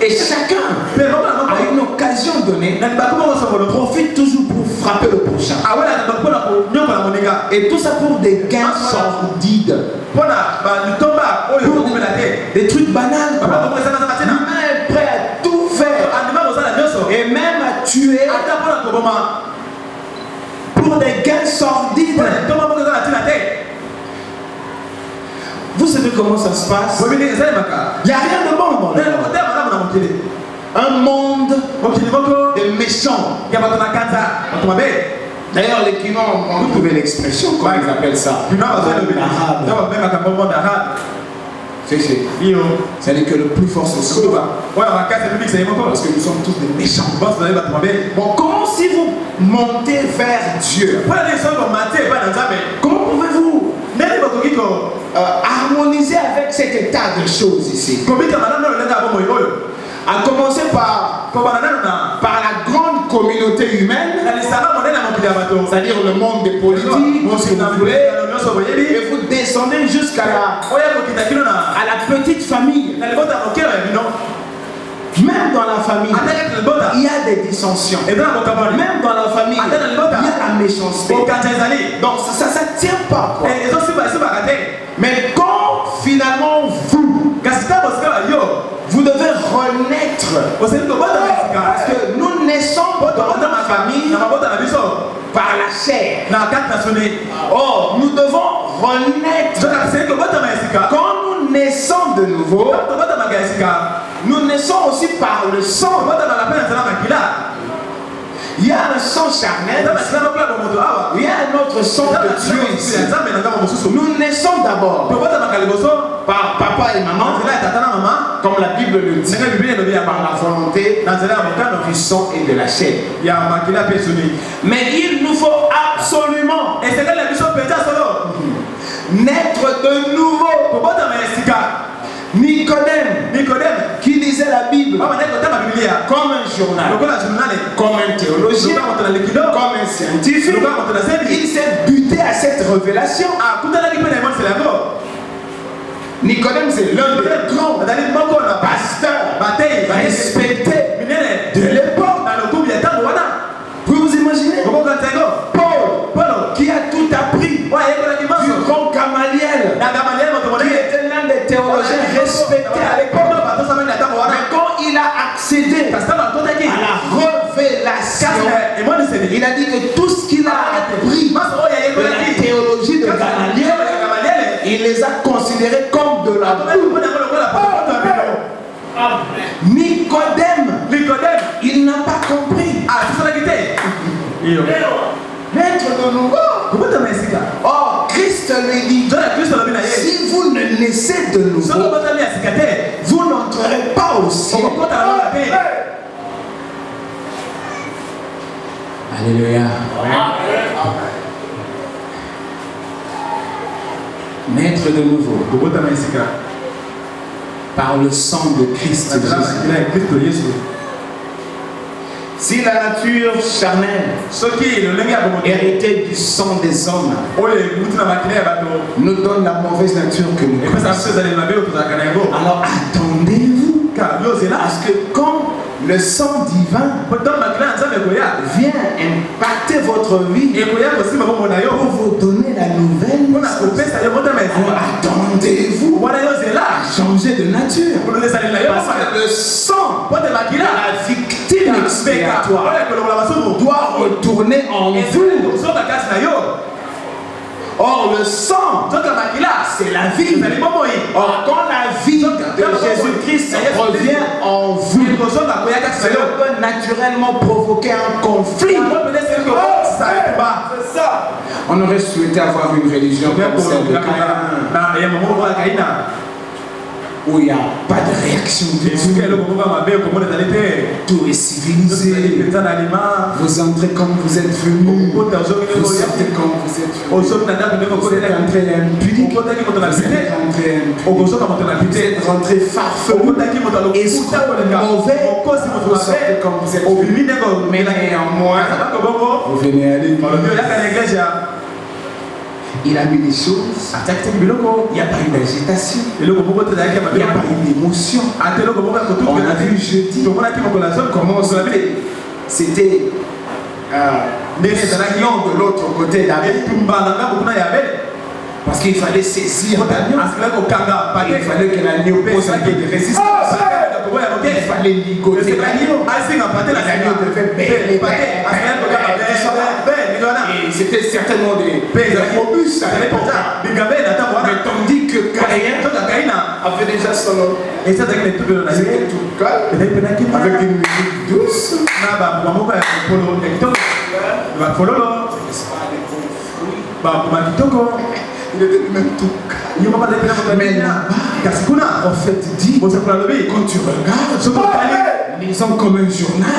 Et chacun a une occasion donnée, profite toujours pour frapper le prochain. Et tout ça pour des gains sordides. Des trucs banals. L'humain est prêt à tout faire. Et même à tuer pour des gains sordides. Vous savez comment ça se passe? Il n'y a rien de bon dans le monde. Un monde de méchants. D'ailleurs, les Kinois ont trouvé l'expression, comment ils appellent ça? C'est-à-dire que le plus fort se sauve. Parce que nous sommes tous des méchants. Bon, comment si vous montez vers Dieu? Comment pouvez-vous harmoniser avec cet état de choses ici? À commencer par la grande communauté humaine, c'est-à-dire le monde des politiques, si vous voulez, et vous descendez jusqu'à la petite famille. Même dans la famille, il y a des dissensions. Même dans la famille, il y a la méchanceté. Donc ça ne tient pas. Quoi. Mais quand finalement vous devez renaître, parce que nous naissons dans la famille par la chair. Or, nous devons renaître. Quand nous naissons de nouveau, nous naissons aussi par le sang. Il y a un sang charnel, il y a un autre sang de Dieu ici. Nous naissons d'abord par papa et maman, comme la Bible le dit, par la volonté du sang et de la chair. Mais il nous faut absolument naître de nouveau. Nicodème, qui lisait la Bible comme un journal, comme un théologien, comme un scientifique, il s'est buté à cette révélation. Nicodème, c'est l'un des grands pasteurs respectés de l'époque. Vous vous imaginez? Paul, qui a tout appris du grand Gamaliel, qui était l'un des théologiens respectés à l'époque. Mais quand il a accédé à la révélation, il a dit que tout ce qu'il a appris de la théologie de Gamaliel, il les a considérés comme de la boue. Nicodème, il n'a pas compris. Naître de nouveau. Or, Christ lui dit, si vous ne naissez de nouveau, vous n'entrerez pas au ciel. Alléluia. Naître de nouveau par le sang de Christ Jésus. Si la nature charnelle héritée du sang des hommes nous donne la mauvaise nature que nous connaissons, alors attendez-vous parce que quand le sang divin vient impacter votre vie pour vous donner la nouvelle, alors attendez-vous à changer de nature. la victime expiatoire doit retourner en vous. Or, le sang, c'est la vie. Or, quand la vie de Jésus-Christ revient en vous, cela peut naturellement provoquer un conflit. On aurait souhaité avoir une religion comme celle de Caïn, où il n'y a pas de réaction de tout est civilisé. Vous entrez comme vous êtes venus, vous sortez comme vous êtes venus. Vous êtes rentré impudique, vous êtes rentré farfelu, escroc, mauvais, vous sortez comme vous êtes venus. Mais néanmoins, vous venez à l'église. Il a mis des choses, il n'y a pas une agitation, il n'y a pas une émotion. On a vu jeudi comment c'était de l'autre côté d'Abel. Parce qu'il fallait saisir l'agneau. Il fallait que l'agneau pose un peu de résistance. Il fallait ligoter l'agneau. L'agneau devait bêler. Et c'était certainement des robustes à l'époque. Mais tandis que Caïn avait déjà son nom. C'était tout calme, avec une musique douce. Il était même tout calme. Mais là-bas, en fait, dit, quand tu regardes, ils sont comme un journal.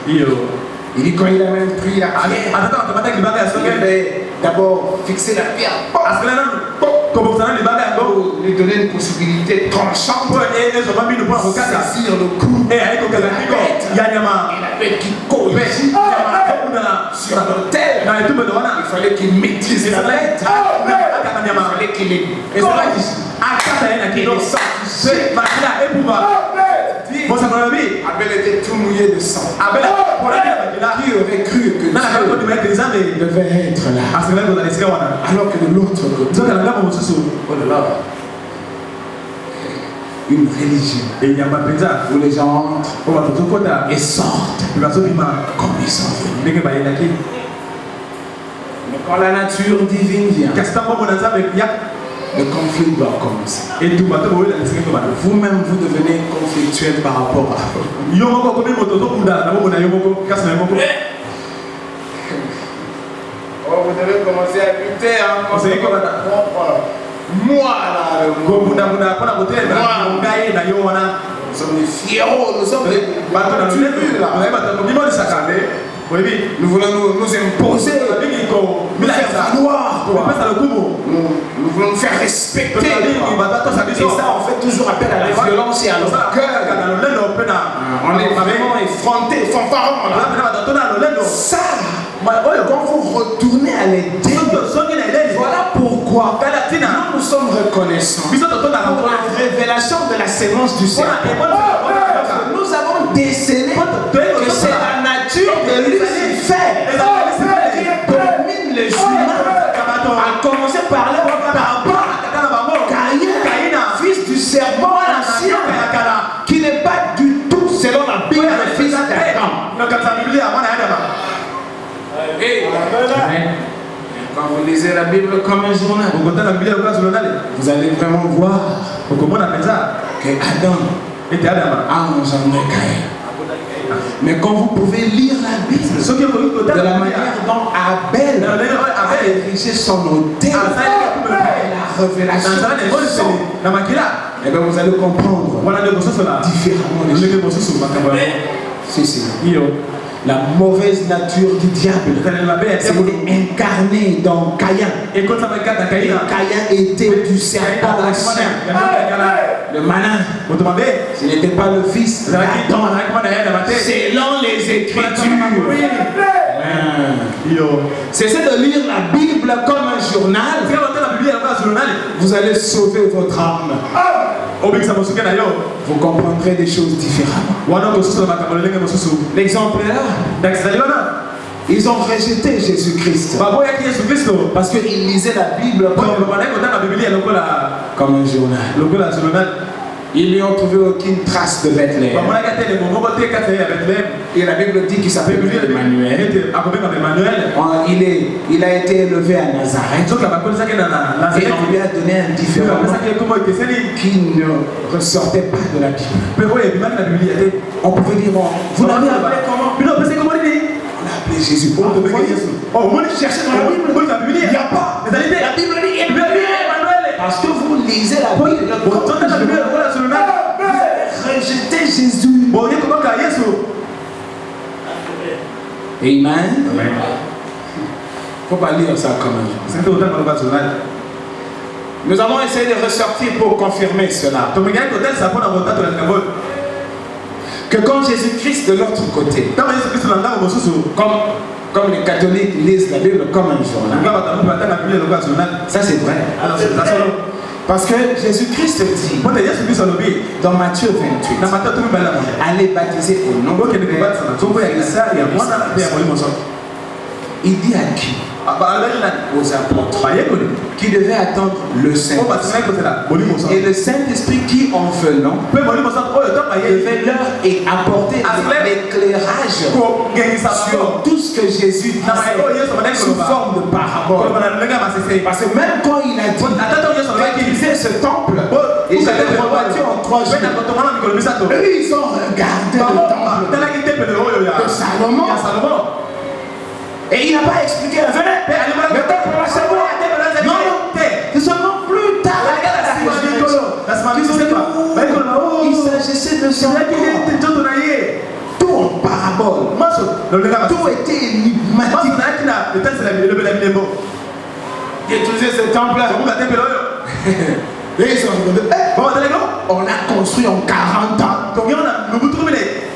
Dieu. Il dit quand il a même pris la pierre, il avait d'abord fixé la pierre. Pour lui donner une possibilité tranchante pour saisir le coup. Et la bête qui courait sur l'autel, il fallait qu'il maîtrise la bête. Il fallait qu'il Abel était tout mouillé de sang. Qui aurait cru que Dieu devait être là, alors que de l'autre côté, oh là là, une religion où les gens entrent et sortent comme ils sont venus. Mais quand la nature divine vient, le conflit doit commencer. Vous-même, vous devenez conflictuel par rapport à oh, vous devez commencer à lutter. Moi, là, nous sommes des fierros, nous sommes des nous voulons nous imposer, nous faire valoir, nous voulons nous faire respecter. Et ça, on fait toujours appel à la violence et à l'orgueil. On est vraiment effronté, fanfaron. Ça, quand vous retournez à l'Éden, voilà pourquoi nous sommes reconnaissants pour la révélation de la sémence du serpent. Nous avons décelé que c'est la nature de Lucifer qui domine les humains, à commencer par leur papa, Caïn, fils du serpent ancien, qui n'est pas du tout, selon la Bible, le fils d'Adam. Quand vous lisez la Bible comme un journal, vous allez vraiment voir que Adam a engendré Caïn. Mais quand vous pouvez lire la Bible de la manière dont Abel a érigé son autel, la révélation du sang, et bien vous allez comprendre différemment les choses. Si. La mauvaise nature du diable s'est incarnée dans Caïn. Et Caïn était du serpent ancien. Le malin, ce n'était pas le fils d'Adam, selon les Écritures. Cessez de lire la Bible comme un journal. Vous allez sauver votre âme. Vous comprendrez des choses différemment. L'exemple est là. Ils ont rejeté Jésus-Christ. Parce qu'ils lisaient la Bible comme un journal. Ils n'y ont trouvé aucune trace de Bethléem. Et la Bible dit qu'il s'appelle Emmanuel. Il a été élevé à Nazareth. Et on lui a donné un différent qui ne ressortait pas de la Bible. On pouvait dire, vous l'avez appelé comment? On l'a appelé Jésus. Oh, vous cherchez dans la Bible, il n'y a pas. La Bible dit Emmanuel. Parce que vous lisez la Bible, vous rejetez Jésus. Amen. Il ne faut pas lire ça comme un journal. Nous avons essayé de ressortir pour confirmer cela. Que quand Jésus-Christ de l'autre côté, comme les catholiques lisent la Bible comme un journal, ça c'est vrai. Parce que Jésus-Christ dit dans Matthieu 28, allez baptiser au nom de Père. Il dit à qui? Aux apôtres qui devaient attendre le Saint-Esprit. Et le Saint-Esprit qui, en venant, devait leur apporter l'éclairage sur tout ce que Jésus disait sous forme de parabole. Parce que même quand il a dit utiliser ce temple, et j'avais rebâti en 3 jours, eux ils ont regardé le temple de Salomon. Et il n'a pas expliqué, venez, le temple va savoir. Non, c'est seulement plus tard. Il s'agissait de son corps. Tout en parabole. Tout était énigmatique. Il utilisait ce temple. Et ils ont regardé. On a construit en 40 ans.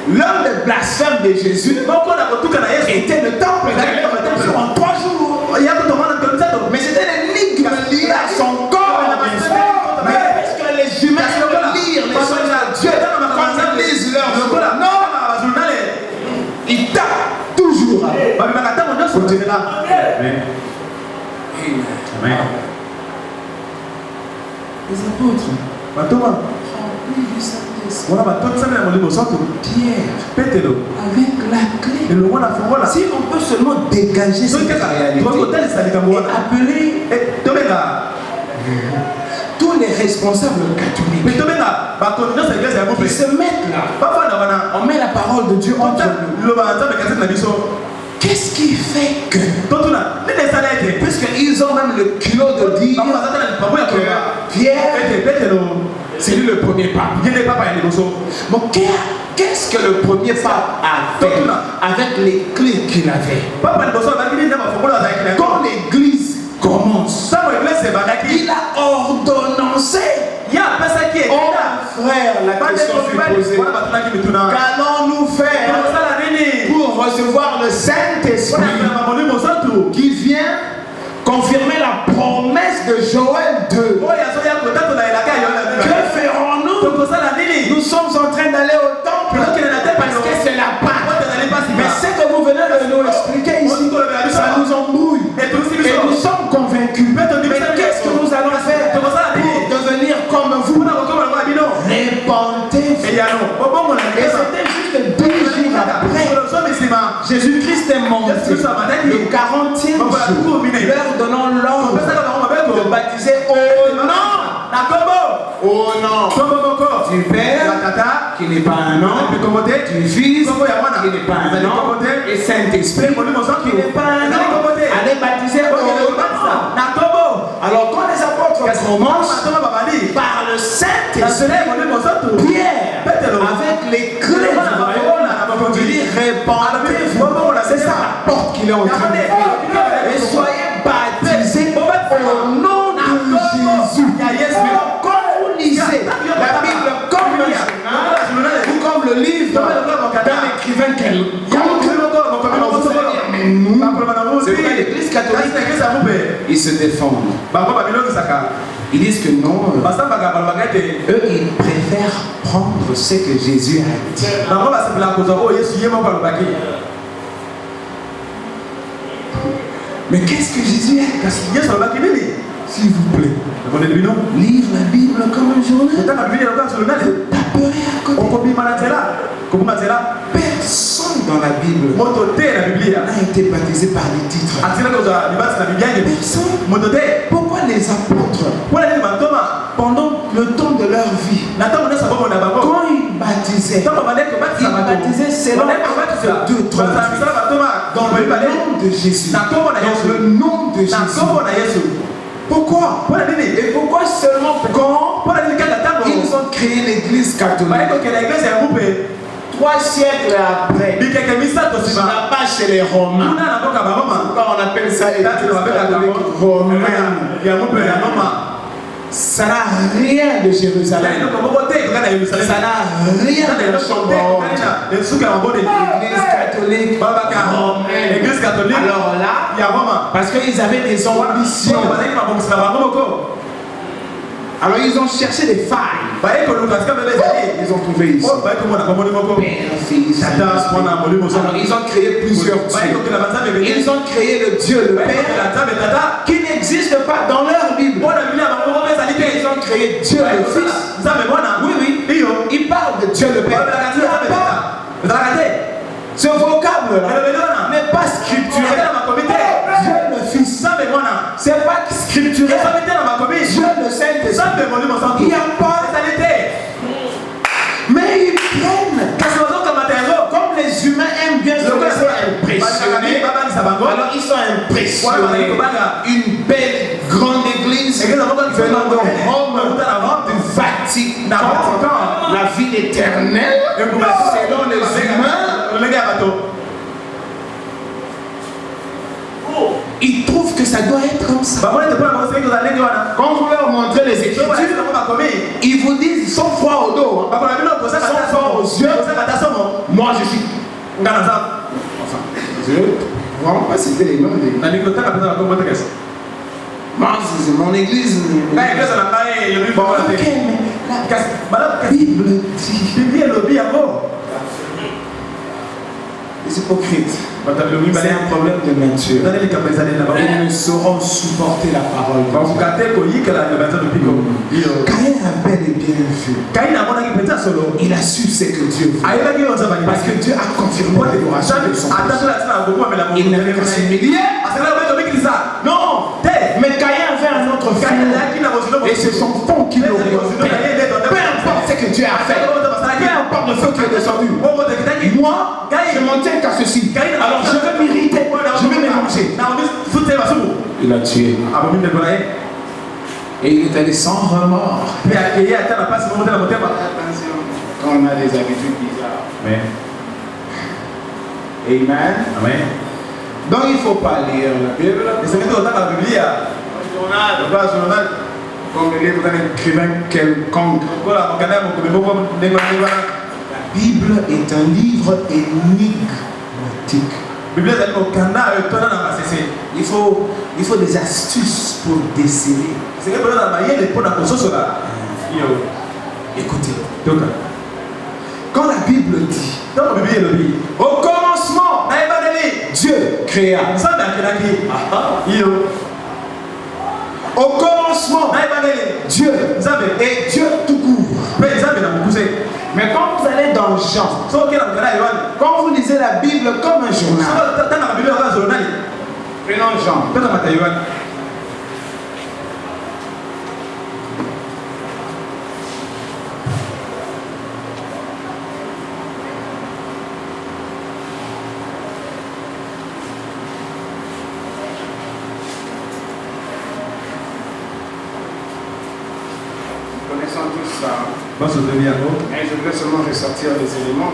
L'un des blasphèmes de Jésus était le temple en 3 jours. Mais c'était l'énigme liée à son corps. Mais est-ce que les humains peuvent lire les choses de Dieu quand ils lisent leur journal? Non, ils tapent toujours. Amen. Les apôtres. Pierre avec la clé. Si on peut seulement dégager cette réalité et appeler tous les responsables catholiques qui se mettent là, on met la parole de Dieu entre nous. Qu'est-ce qui fait que, puisqu'ils ont même le culot de dire que Pierre, c'est lui le premier pape. Bon, qu'est-ce que le premier pape a fait avec les clés qu'il avait? Quand l'église commence, il a ordonnancé. Oh frère, la question fut posée. Qu'allons-nous faire pour recevoir le Saint-Esprit qui vient confirmer la promesse de Joël 2? Que ferons-nous? Nous sommes en train d'aller au temple parce que c'est la Pâque. Mais ce que vous venez de nous expliquer ici, ça nous embrouille. Et nous sommes convaincus. Mais qu'est-ce que nous allons faire pour devenir comme vous? Répentez-vous. Et c'était juste 2 jours après. Jésus-Christ est monté le 40e jour, leur donnant l'ordre de baptiser au nom du Père, qui n'est pas un nom, du Fils, qui n'est pas un nom, et Saint-Esprit, qui n'est pas un nom. Allez baptiser au nom. Alors quand les apôtres commencent par le Saint-Esprit, Pierre, avec les clés du royaume, il dit répandez-vous. C'est ça la porte qu'il est en train de faire. Et soyez baptisés au nom de Jésus. Quand vous lisez la Bible comme un journal ou comme le livre d'un écrivain quelconque, c'est vrai, l'église catholique, ils se défendent. Ils disent que non, eux ils préfèrent prendre ce que Jésus a dit. Mais qu'est-ce que Jésus est? S'il vous plaît, lire la Bible comme un journal. Vous taperez à côté. Personne dans la Bible n'a été baptisé par les titres. Personne. Pourquoi les apôtres, pendant le temps de leur vie, quand ils baptisaient selon Actes 2, 3, dans le nom de Jésus. Dans le nom de Jésus. Pourquoi? Et pourquoi seulement quand ils ont créé l'église catholique 3 siècles après, ça n'a pas chez les Romains. Pourquoi on appelle ça église catholique romaine? Ça n'a rien de Jérusalem. Ça n'a rien de la chambre haute. L'église catholique. Alors là, parce qu'ils avaient des ambitions. Alors ils ont cherché des failles. Ils ont trouvé ici. Père, Fils, alors ils ont créé plusieurs dieux. Ils ont créé le Dieu, le Père, qui n'existe pas dans leur Bible. Ils ont créé Dieu le Fils. Oui, oui. Ils parlent de Dieu le Père. Ce vocable-là n'est pas scripturel. Dieu le Fils. C'est pas scripturel. Dieu le Saint-Esprit. Il n'y a pas. Mais ils prennent. Comme les humains aiment bien se laisser impressionner. Alors ils sont impressionnés. Une belle grande église venant de Rome, du Vatican, la vie éternelle selon les humains. Ils trouvent que ça doit être comme ça. Quand vous leur montrez les Écritures, ils vous disent, sans froid au dos, sans froid aux yeux. Moi je suis. Je ne vais vraiment pas citer les noms des. Moi, c'est mon église. La Bible dit. Les hypocrites. C'est un problème de nature. Ils ne sauront supporter la parole. Caïn a bel et bien vu. Il a su ce que Dieu veut. Parce que Dieu a confirmé l'adoration de son fils. Il n'avait qu'à s'humilier. Non. Mais Caïn avait un autre fils. Et c'est son fond qui l'aurait. Peu importe ce que Dieu a fait. Peu importe le feu qui est descendu. Moi, je m'en tiens qu'à ceci. Alors je vais m'irriter, je vais me manger. Il a tué. Et il est allé sans remords. Attention, quand on a des habitudes bizarres. Amen. Donc il ne faut pas lire la Bible. Comme le livre d'un écrivain quelconque. La Bible est un livre énigmatique. Il faut des astuces pour déceler. Écoutez. Quand la Bible dit, au commencement, Dieu créa. Au commencement, Dieu et Dieu tout court. Mais quand vous allez dans Jean, quand vous lisez la Bible comme un journal, prenons Jean. Et je voudrais seulement ressortir les éléments.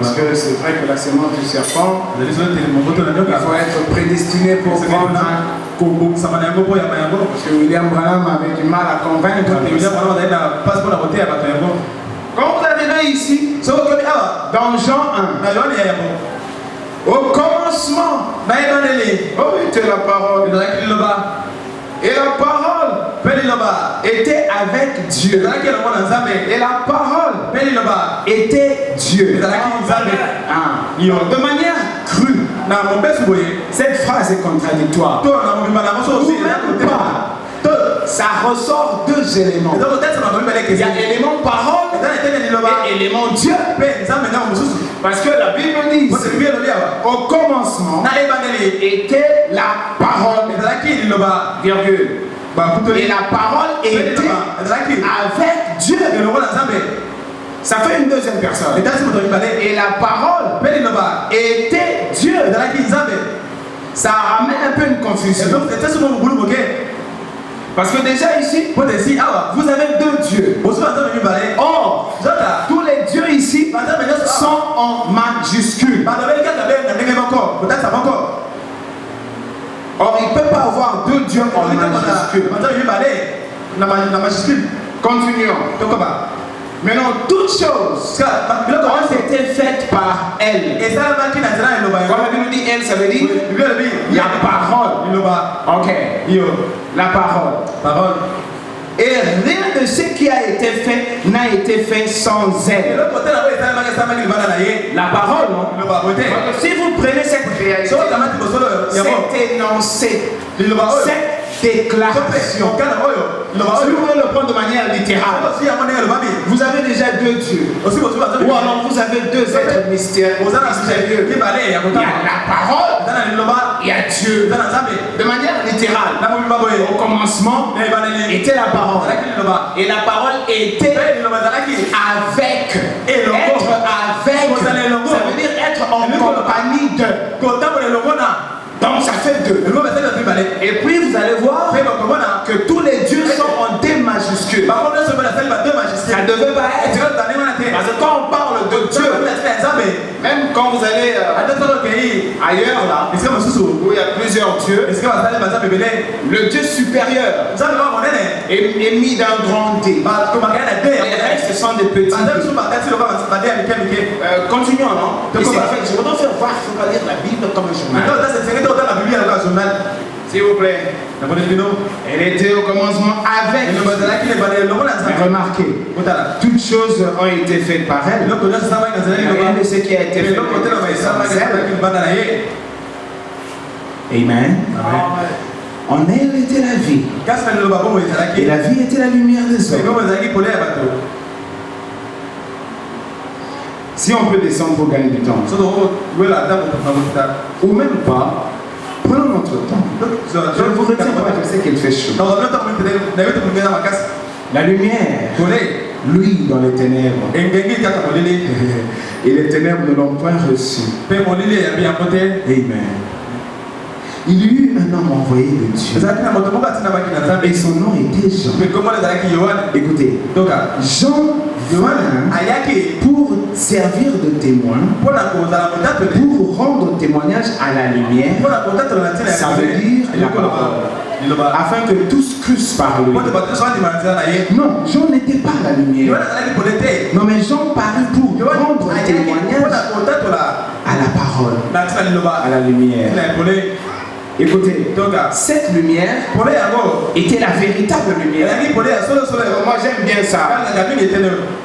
Parce que c'est vrai que la sémence du serpent, il faut être prédestiné pour prendre un. Parce que William Branham avait du mal à convaincre. Quand vous arrivez ici, dans Jean 1, au commencement, oh, était la parole. Et la parole était avec Dieu. Et la parole était Dieu. De manière crue. Cette phrase est contradictoire. Ou même pas. Ça ressort deux éléments. Il y a l'élément parole et l'élément Dieu. Parce que la Bible dit au commencement était la parole, virgule. Et la parole était avec Dieu. Ça fait une deuxième personne. Et la parole était Dieu. Ça ramène un peu une confusion. Parce que déjà ici, vous avez deux dieux. Or, tous les dieux ici sont en majuscule. Or, il ne peut pas avoir deux dieux en majuscule. Continuons. Maintenant, toutes choses ont été faites par elle. Quand la Bible dit elle, ça veut dire la parole. Ok. La parole. Et rien de ce qui a été fait n'a été fait sans elle. La parole, non? Si vous prenez cette réalité, cet énoncé, cette déclaration, si vous voulez le prendre de manière littérale, vous avez déjà deux dieux. Ou alors vous avez deux êtres mystérieux. Il y a la parole, il y a Dieu. De manière littérale, au commencement était la parole. Et la parole était avec. Être avec, ça veut dire être en compagnie de. Donc ça fait deux. Et puis vous allez voir que tous les dieux sont en D majuscule. Ça ne devait pas être. Parce que quand on parle de Dieu, même quand vous allez ailleurs là, où il y a plusieurs dieux, le Dieu supérieur est mis d'un grand D. Les restes, ce sont des petits D. Continuons, non? Je voudrais faire voir, il ne faut pas lire la Bible comme un journal. S'il vous plaît. Elle était au commencement avec. Mais remarquez, toutes choses ont été faites par elle. Rien de ce qui a été fait sans elle. Amen. En elle était la vie. Et la vie était la lumière des hommes. Si on peut descendre pour gagner du temps. Ou même pas. Prenons notre temps. Je ne vous retiens pas, je sais qu'il fait chaud. La lumière, lui dans les ténèbres. Et les ténèbres ne l'ont point reçu. Amen. Il y eut un homme envoyé de Dieu. Et son nom était Jean. Écoutez, Jean vint pour servir de témoin, pour rendre témoignage à la lumière. Ça veut dire la parole. Afin que tous crussent par lui. Non, Jean n'était pas la lumière. Non, mais Jean parut pour rendre témoignage à la parole, à la lumière. Écoutez, cette lumière était la véritable lumière. Moi j'aime bien ça.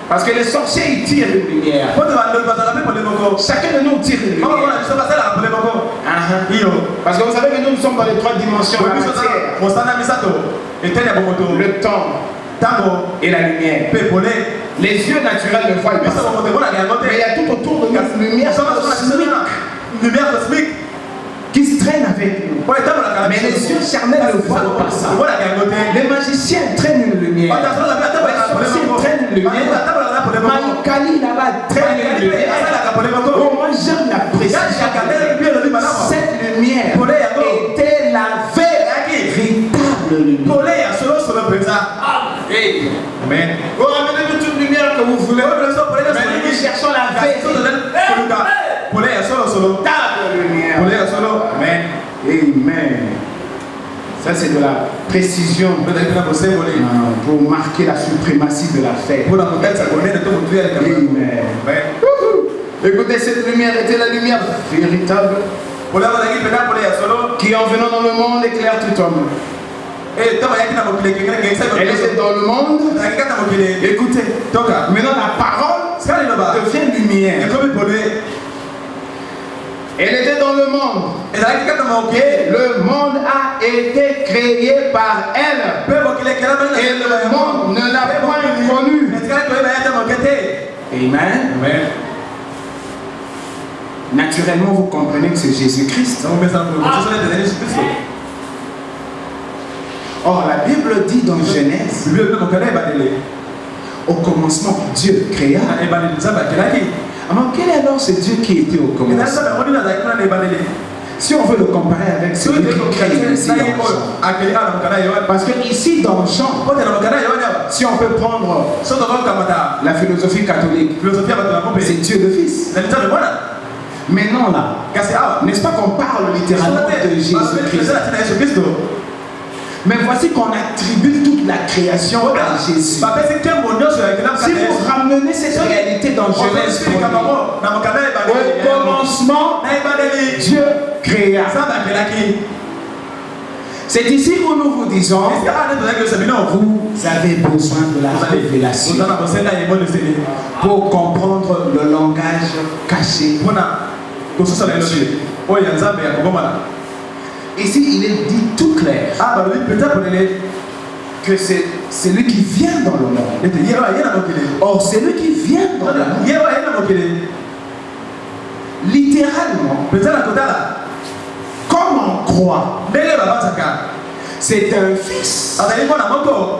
Parce que les sorciers ils tirent une lumière. Chacun de nous tire une lumière. Parce que vous savez que nous sommes dans les trois dimensions. Le temps et la lumière. Les yeux naturels ne voient pas ça. Mais il y a tout autour de nous une lumière cosmique qui se traîne avec nous. Mais les yeux charnels ne voient pas ça. Les magiciens traînent une lumière. Les sorciers traînent une lumière. Maïkali là-bas traîne une lumière. Oh, moi j'aime la précision. Cette lumière était la véritable lumière. Amen. Vous ramenez toute lumière que vous voulez. Mais nous cherchons la véritable lumière. Amen. Amen. Ça c'est de la précision pour marquer la suprématie de la fête. Amen. Écoutez, cette lumière était la lumière véritable qui en venant dans le monde éclaire tout homme. Elle était dans le monde. Écoutez, maintenant la parole devient lumière. Elle était dans le monde. Et le monde a été créé par elle. Et le monde ne l'a point connu. Amen. Naturellement, vous comprenez que c'est Jésus-Christ. Or, la Bible dit dans Genèse, au commencement, Dieu créa. Alors, quel est alors ce Dieu qui était au commencement? Si on veut le comparer avec celui qui crée ici dans Jean. Parce que ici dans Jean, si on peut prendre la philosophie catholique, c'est Dieu le Fils. Maintenant là, n'est-ce pas qu'on parle littéralement de Jésus-Christ? Mais voici qu'on attribue toute la création à Jésus. Si vous ramenez cette réalité dans Genèse, au commencement, Dieu créa. C'est ici où nous vous disons, vous avez besoin de la révélation pour comprendre le langage caché. Ici, il est dit tout clair que c'est celui qui vient dans le monde. Or, celui qui vient dans le monde, littéralement, comme on croit, c'est un fils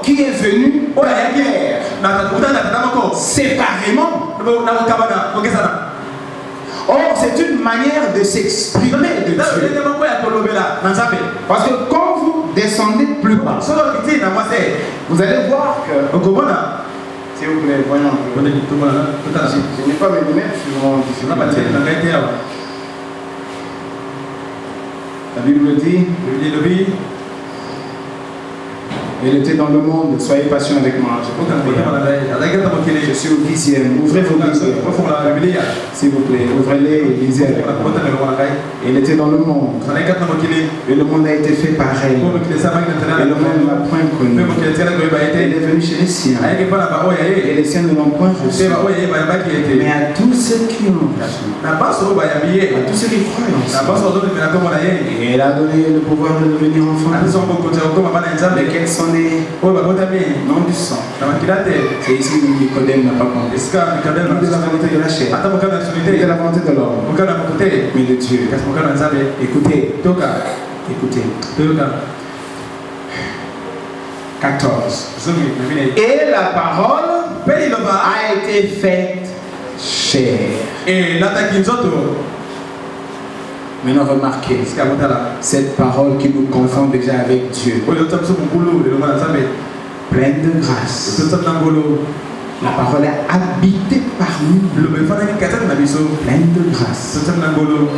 qui est venu de la terre séparément. Or, c'est une manière de s'exprimer de Dieu. Parce que quand vous descendez plus bas, vous allez voir que... S'il vous plaît, voyons. Je n'ai pas mes lunettes, je suis vraiment difficile. La Bible dit... Il était dans le monde, soyez patient avec moi. Je suis au 10e. Ouvrez vos Bibles. S'il vous plaît, ouvrez-les et lisez avec moi. Il était dans le monde. Et le monde a été fait par elle. Et le monde ne l'a point connu. Il est venu chez les siens. Et les siens ne l'ont point reçu. Mais à tous ceux qui ont reçu, à tous ceux qui croient en lui, et elle a donné le pouvoir de devenir enfant. Lesquels sont les noms du sang. C'est ici où Nicodème n'a pas compris. Ni de la volonté de la chair, ni de la volonté de l'homme, mais de Dieu. Écoutez. Écoutez. 14. Et la parole a été faite chair. Maintenant, remarquez cette parole qui nous confond déjà avec Dieu. Pleine de grâce. La parole est habitée par nous. Pleine de grâce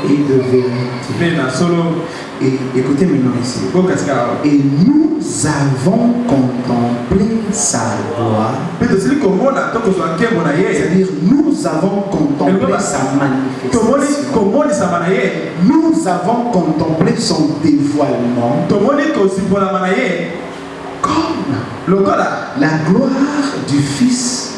et de vérité. Et écoutez maintenant ici. Et nous avons contemplé sa gloire. C'est-à-dire, nous avons contemplé sa manifestation. Nous avons contemplé son dévoilement. Comme la gloire du Fils.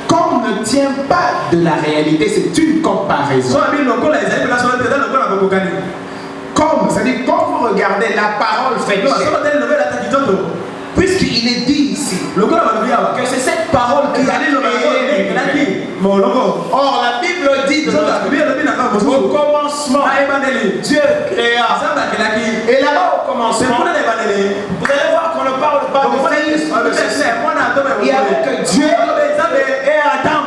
Comme ne tient pas de la réalité, c'est une comparaison. Comme, c'est-à-dire quand vous regardez la parole faite chair, puisqu'il est dit ici que c'est cette parole qui a créé. Or la Bible dit au commencement, Dieu créa. Et là-bas au commencement, vous allez voir qu'on ne parle pas de Fils. Il y avait que Dieu et Adam.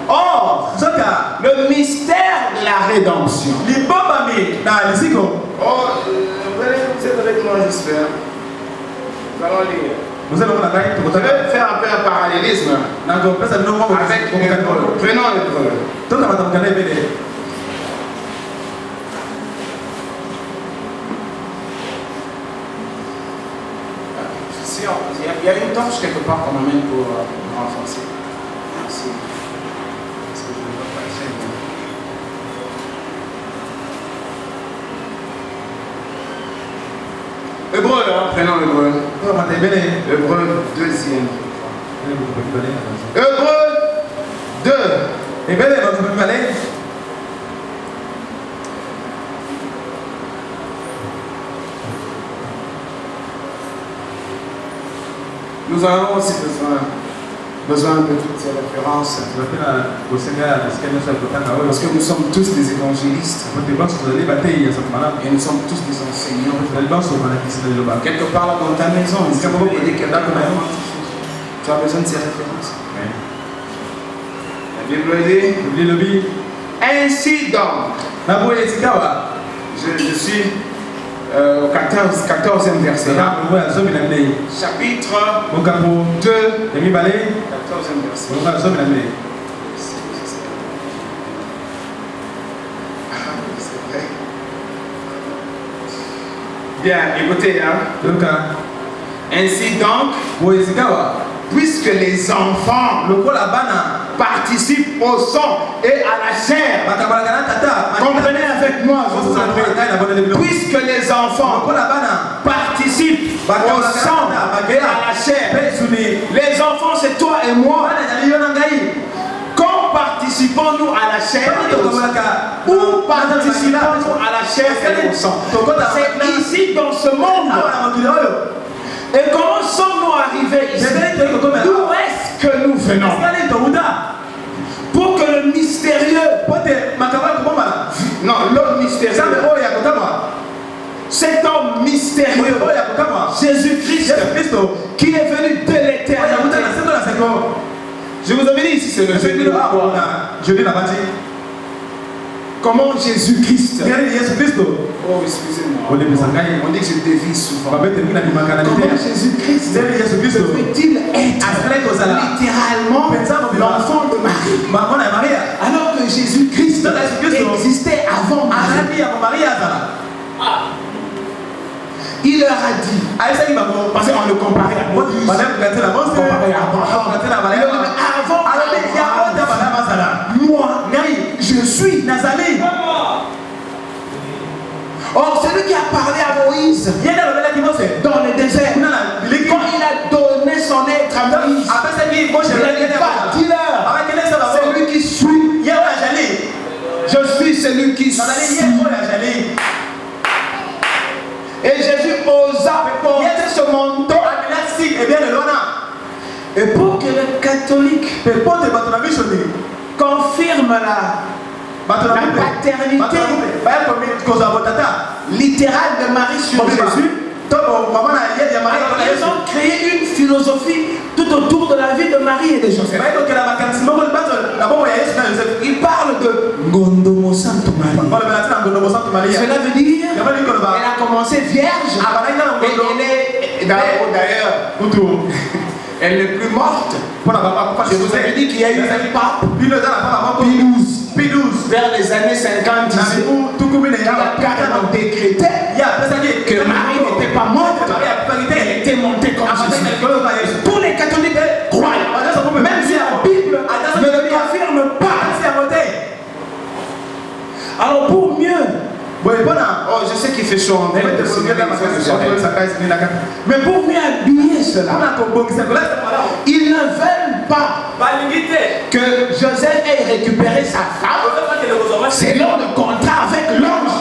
Or, le mystère de la rédemption. Oh, vous êtes avec moi, j'espère. Nous allons lire. Vous allez faire un peu un parallélisme avec l'hébreu. Prenons l'hébreu. Il y a une torche quelque part qu'on amène pour renforcer. Merci. Est-ce que je ne peux pas passer? Hébreu, prenons l'hébreu. Hébreu 2. Hébreu 2. Nous avons aussi besoin de toutes ces références. Parce que nous sommes tous des évangélistes. Et nous sommes tous des enseignants. Quelque part là dans ta maison, tu as besoin de ces références. La Bible dit ainsi donc. Je suis au 14e verset. Chapitre 2, 14e verset. Bien, écoutez, ainsi donc, puisque les enfants participent au sang et à la chair, comprenez avec moi, puisque les enfants participent au sang et à la chair, les enfants c'est toi et moi. Quand participons-nous à la chair et au sang, ou participons-nous à la chair et au sang? C'est ici dans ce monde. Et comment sommes-nous arrivés ici? D'où est-ce que nous venons? Pour que le mystérieux, non, l'homme mystérieux, cet homme mystérieux, Jésus-Christ, qui est venu de l'éternité. Je vous avais dit ici, c'est le Jésus. Comment Jésus-Christ? Oh, excusez-moi. On dit que je dévie souvent. Comment Jésus-Christ peut-il être littéralement l'enfant de Marie? Alors que Jésus-Christ existait avant Marie. Il leur a dit, parce qu'on le comparait à Moïse, moi, je suis Nazareth. Or, celui qui a parlé à Moïse dans le désert, quand il a donné son être à Moïse, il n'a pas dit leur, c'est lui qui suit. Je suis celui qui suit. Et Jésus osa porter ce manteau. Et pour que le catholique confirme la paternité littérale de Marie sur Jésus, ils ont créé une philosophie tout autour de la vie de Marie et de Joseph. Ils parlent de Ngondomo Santo Marie. Cela veut dire qu'elle a commencé vierge et elle est d'ailleurs elle n'est plus morte. Je vous avais dit qu'il y a eu un pape Pie XII vers les années 50 ici. Il a carrément décrété que Marie n'était pas morte, elle était montée comme Jésus. Tous les catholiques croient, même si la Bible ne le confirme pas. Alors pour mieux, oh, je sais qu'il fait chaud, mais pour mieux habiller cela, ils ne veulent pas que Joseph ait récupéré sa femme. C'est l'heure de contrat avec l'ange.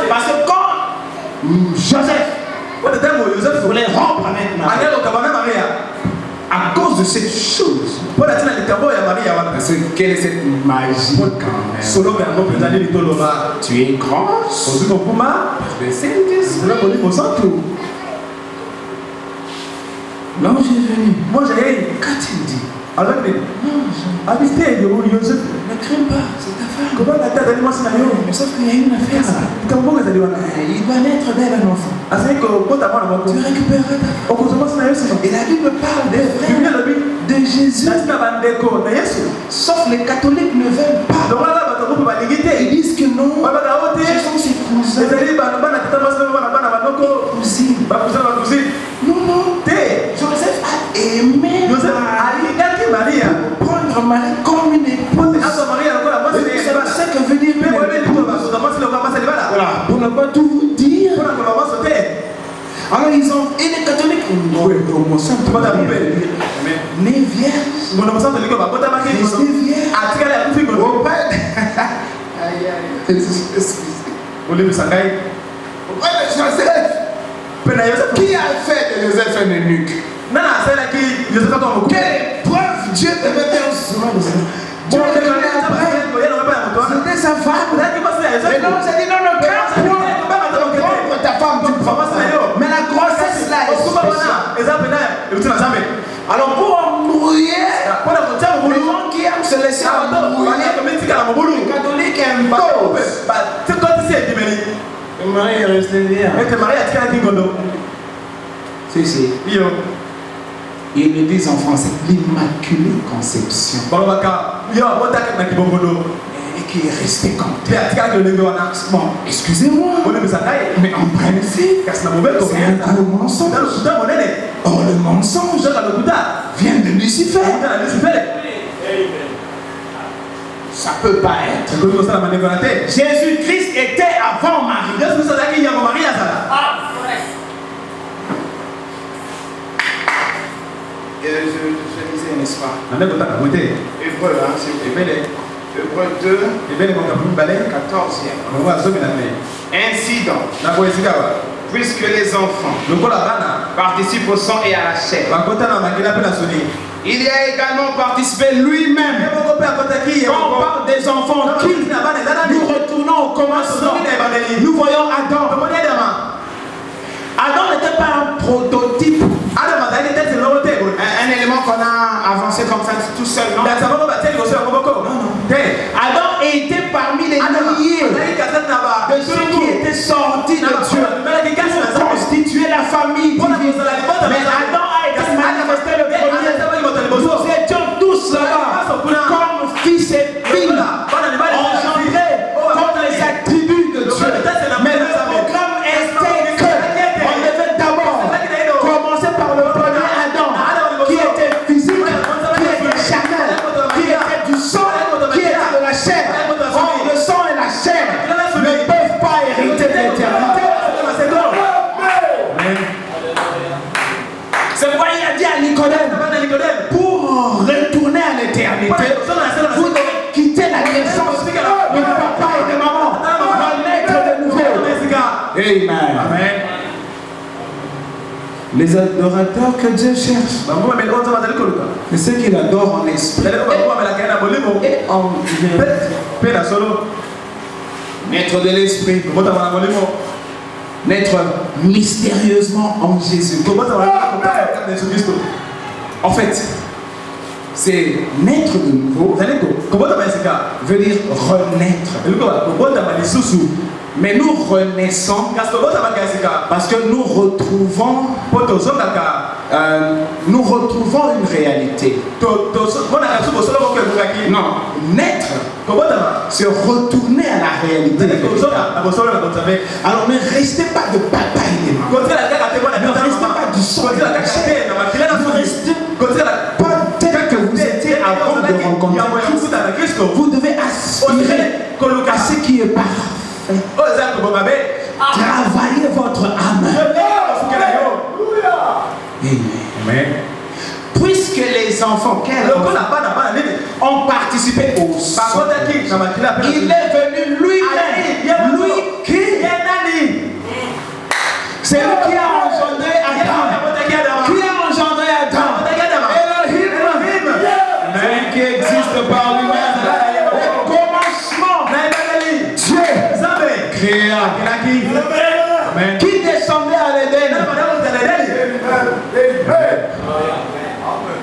Parce que quand Joseph voulait rompre avec Marie, à cause de cette chose, parce que quelle est cette magie quand même? Tu es grand le Saint-Esprit. L'ange est venu. Qu'a-t-il dit? Ne crains pas, c'est ta femme. Mais sauf qu'il y a une affaire là. Il doit naître d'elle un enfant. Tu récupéreras ta femme. Et la Bible parle des frères de Jésus. Sauf les catholiques ne veulent pas. Ils disent que non, ce sont ses cousins. Cousines. Non. Joseph a aimé Marie. Prendre Marie comme une épouse. C'est ça que veut dire. Voilà, pour ne pas tout vous dire. Alors et les catholiques promotion. Né vierge. Qui a fait de Joseph un eunuque? Quelle preuve Dieu devait faire souvent de ça? C'était sa femme. Et donc j'ai dit non, ta femme, tu prends ça. Mais la grossesse là est spéciale. Alors pour embrouiller, les gens qui aiment se laisser embrouiller, les catholiques imposent. Le mari est resté vierge. Si. Ils le disent en français, l'immaculée conception. Et qui est resté comme tel. Bon, excusez-moi, mais en principe, c'est un gros mensonge. Or, le mensonge vient de Lucifer. Ça peut pas être. Jésus-Christ était avant Marie. Je disais, n'est-ce pas? Hébreu, hein, c'est Hébreu 2, 14e. Ainsi donc, puisque les enfants participent au sang et à la chair, il y a également participé lui-même. Quand on parle des enfants qui nous retournons au commencement, nous voyons Adam. Adam n'était pas un prototype. Un élément qu'on a avancé comme ça tout seul, non? Adam était parmi les milliers de ceux qui étaient sortis de Dieu pour constituer la famille divine. Mais Adam a été manifesté le premier. Nous étions tous là-bas comme fils et filles, engendrés comme les attributs de Dieu. Mais le programme était que on devait d'abord commencer par le premier Adam, qui était physique, qui était charnel, qui était du sang, qui était de la chair. Or, le sang et la chair ne peuvent pas hériter de l'éternité. C'est pourquoi il a dit à Nicodème, pour retourner à l'éternité, vous devez quitter la naissance de papa et de maman, naître de nouveau. Amen. Les adorateurs que Dieu cherche, c'est ceux qui l'adorent en esprit et en vérité. Naître de l'esprit, naître mystérieusement en Jésus. En fait, c'est naître de nouveau, veut dire renaître. Mais nous renaissons parce que nous retrouvons une réalité. Non, naître, c'est retourner à la réalité. Alors ne restez pas de papa et de maman. Ne restez pas du sang. Ne restez pas tel que vous étiez avant de rencontrer Christ. Vous devez aspirer à ce qui est parfait. Travaillez votre âme. Amen. Puisque les enfants ont participé au sang, il est venu lui-même. Lui qui? C'est lui qui a engendré Adam. Qui a engendré Adam? Elohim. Celui qui existe par lui-même. Au commencement, Dieu créa. Qui descendait à l'Éden?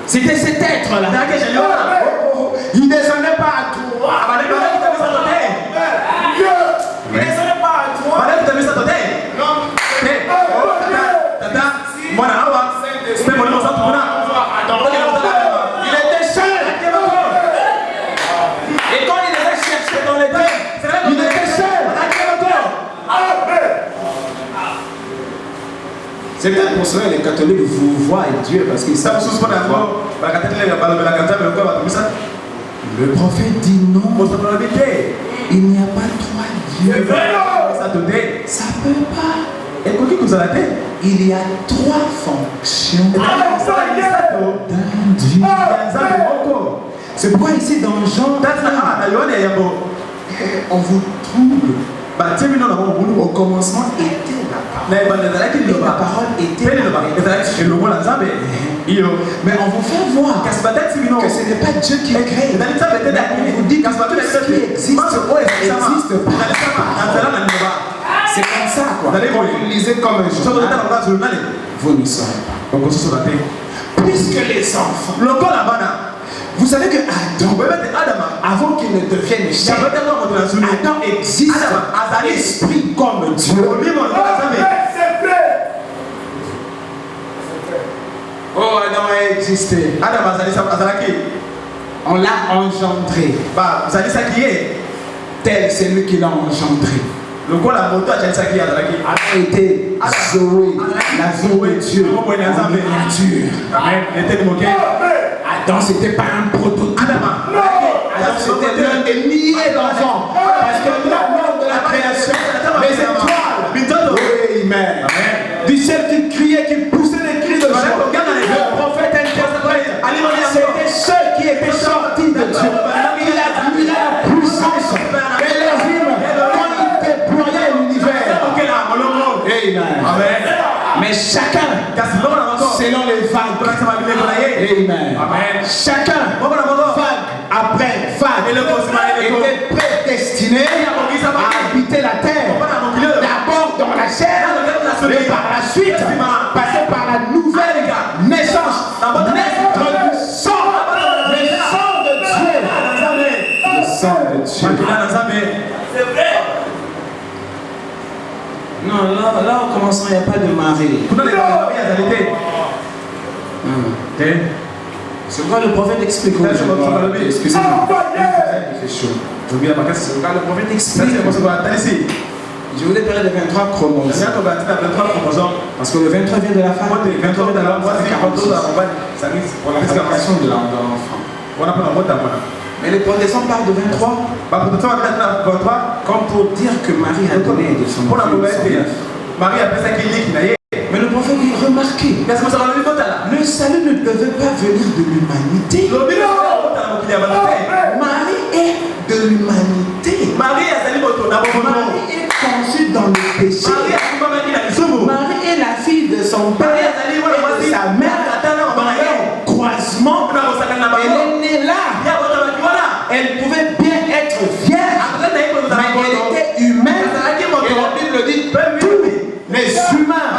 C'était cet être-là. Il ne descendait pas à toi. Il ne descendait pas à toi. Il était seul. Et quand il allait chercher dans les terres, il était seul. C'est peut-être pour cela que les catholiques vous voient Dieu parce qu'ils savent. Le prophète dit non. Il n'y a pas trois dieux. Ça peut pas. Il y a 3 fonctions d'un Dieu. C'est pourquoi ici dans Jean, on vous trouble. Au commencement était la parole. Et la parole était mais on vous fait voir que ce n'est pas Dieu qui crée. On vous dit que tout ce qui existe n'existe pas. C'est comme ça quoi. Quand vous lisez comme un journal, vous ne saurez pas. Puisque les enfants, vous savez que Adam, avant qu'il ne devienne chair, Adam existe esprit comme Dieu. Oh, Adam a existé. On l'a engendré. Tel c'est lui qui l'a engendré. Adam était Zoé, la vie de Dieu en miniature. Adam c'était pas un prototype. Adam c'était l'un des milliers d'enfants. Parce que l'amour de la création, les étoiles, oui, amen. Du ciel qui criait, qui poussait les cris de joie. Le prophète interprète, c'était ceux qui étaient sortis de Dieu. Il admirait la puissance de l'Élohim quand il déployait l'univers. Amen. Mais chacun, selon les vagues, amen. Chacun, vague après vague, était prédestiné à habiter la terre. D'abord dans la chair, et par la suite, passer par la nouvelle naissance, naître du sang, le sang de Dieu. Le sang de Dieu. C'est vrai. Non, là au commencement, il n'y a pas de mari. C'est quoi le prophète explique? Excusez-moi. Il fait chaud. C'est quoi le prophète explique? Je voulais parler de 23 chromosomes. Parce que le 23 vient de la femme. Le 23 vient de la femme. Pour la fabrication de l'enfant. Mais les protestants parlent de 23 comme pour dire que Marie a donné de son fils. Mais le prophète dit, remarquez, le salut ne devait pas venir de l'humanité. Marie est de l'humanité. Marie est conçue dans le péché. Marie est la fille de son père et de sa mère dans un croisement. Elle est née là. Elle pouvait bien être vierge, mais elle était humaine. Et la Bible dit, tous les humains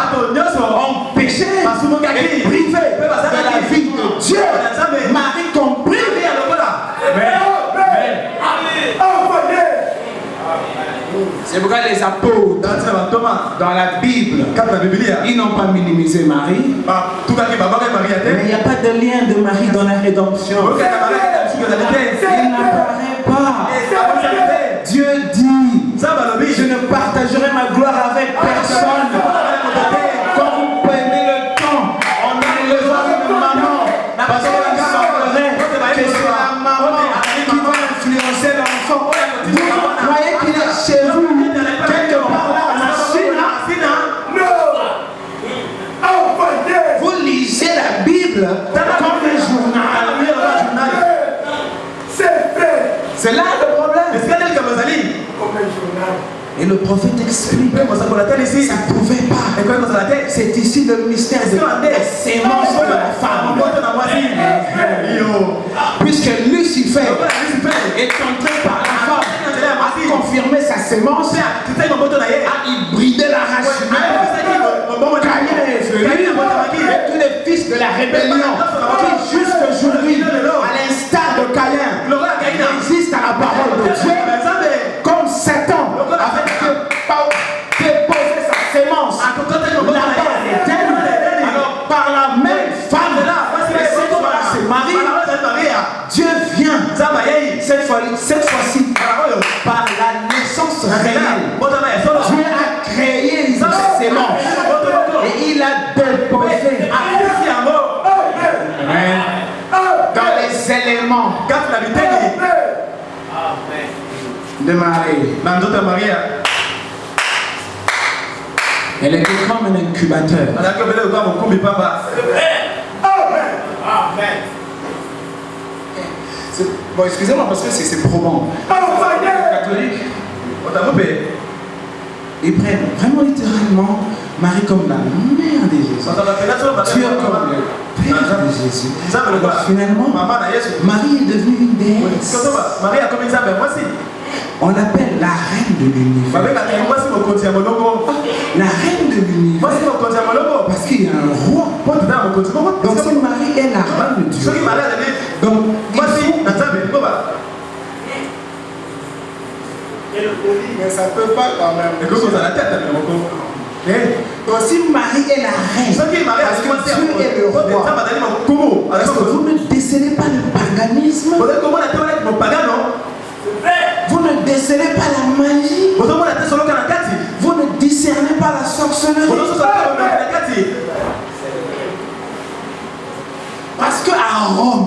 ont péché et privé de la vie de Dieu. Marie compris. C'est pourquoi les apôtres dans la Bible, ils n'ont pas minimisé Marie. Mais il n'y a pas de lien de Marie dans la rédemption. Il n'apparaît pas. Dieu dit, je ne partagerai ma gloire avec personne. Quand vous prenez le temps en élevant une maman, parce qu'il semblerait que c'est la maman qui va influencer l'enfant. Vous croyez qu'il est chez vous, quelque part là, en Chine? Vous lisez la Bible comme un journal. C'est là le problème. Et le prophète explique, ça ne pouvait pas. C'est ici le mystère de la sémence de la femme. Puisque Lucifer est entré par la femme à confirmer sa sémence, à hybrider la race humaine. Caïn est venu et tous les fils de la rébellion qui jusqu'aujourd'hui, à l'instar de Caïn, résistent à la parole de Dieu, comme Satan avait déposé sa sémence là-bas à l'Éden. Alors par la même femme, et cette fois c'est Marie, Dieu vient cette fois-ci par la naissance réelle. Dieu a créé une sémence et il a déposé dans les éléments de Marie. Elle était comme un incubateur. Bon, excusez-moi parce que c'est probant. Les catholiques, ils prennent vraiment littéralement Marie comme la mère de Jésus. Dieu comme le père de Jésus. Alors finalement, Marie est devenue une déesse. On l'appelle la reine de l'univers. La reine de l'univers. Parce qu'il y a un roi. Donc si Marie est la reine de Dieu. Donc mais ça ne peut pas quand même. Donc si Marie est la reine, parce que Dieu est le roi, est-ce que vous ne décelez pas le paganisme? Vous ne décelez pas la magie? Vous ne discernez pas la sorcellerie? Parce qu'à Rome,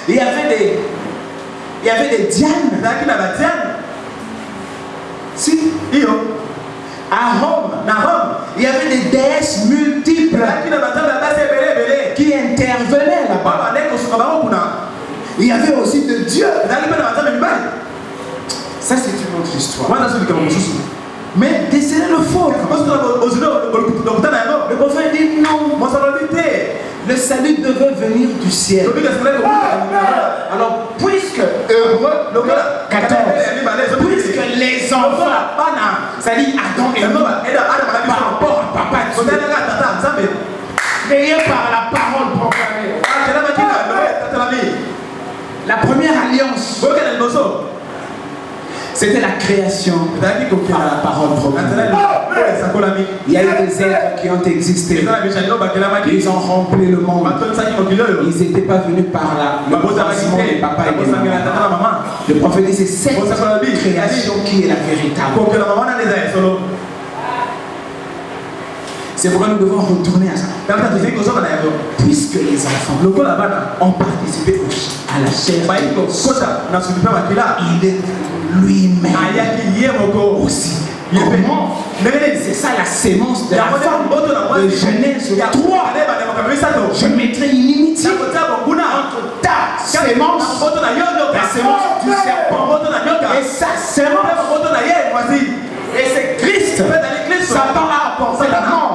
il y avait des Dianes. Si, à Rome, il y avait des déesses multiples qui intervenaient là-bas. Il y avait aussi de Dieu. Ça, c'est une autre histoire. Mais décelez le faux. Le prophète dit non. Le salut devait venir du ciel. Alors, puisque heureux, 14, puisque les enfants, c'est-à-dire Adam et Ève, par rapport à papa Dieu, créés par la parole proclamée. La première alliance, c'était la création par la parole proclamée. Il y a eu des êtres qui ont existé. Ils ont rempli le monde. Ils n'étaient pas venus par le croisement des papas et des mamans. Le prophète dit c'est cette création qui est la véritable. C'est pourquoi nous devons retourner à ça. Puisque les enfants ont participé à la chair, il est lui-même aussi. Comment? C'est ça la sémence de la femme de Genèse 3. Je mettrai une inimitié entre ta sémence, la sémence du serpent, et sa sémence. Et c'est Christ. Satan a apporté la mort.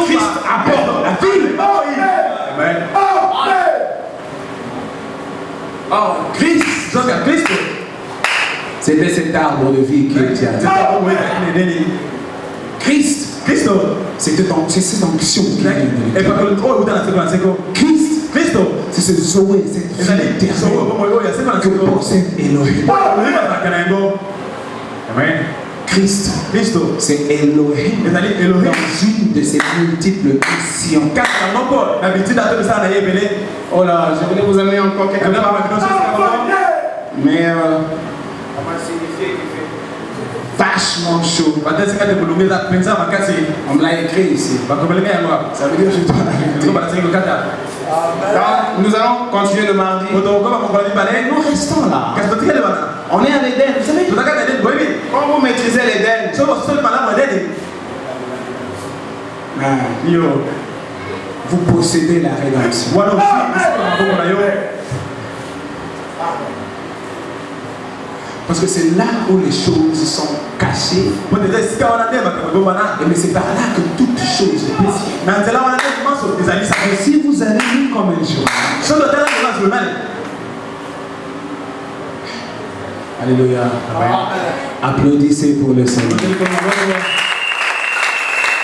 Christ apporte la vie. Oh, Christ. C'était cet arbre de vie qui était à Christ. C'était cette onction qui vient de Christ. C'est ce Zoé, cette vie éternelle que possède Elohim. Amen. Christ, c'est Elohim dans une de ses multiples missions. Oh là, je voulais vous amener encore quelque part. Mais vachement chaud. On me l'a écrit ici. Ça veut dire que je dois l'arrêter. Nous allons continuer le mardi. Nous restons là. On est à l'Éden, vous savez. Quand vous maîtrisez l'Éden, vous possédez la rédemption. Parce que c'est là où les choses sont cachées. Mais c'est par là que toutes choses sont possibles. Et si vous avez lu comme un journal, alléluia. Applaudissez pour le Seigneur.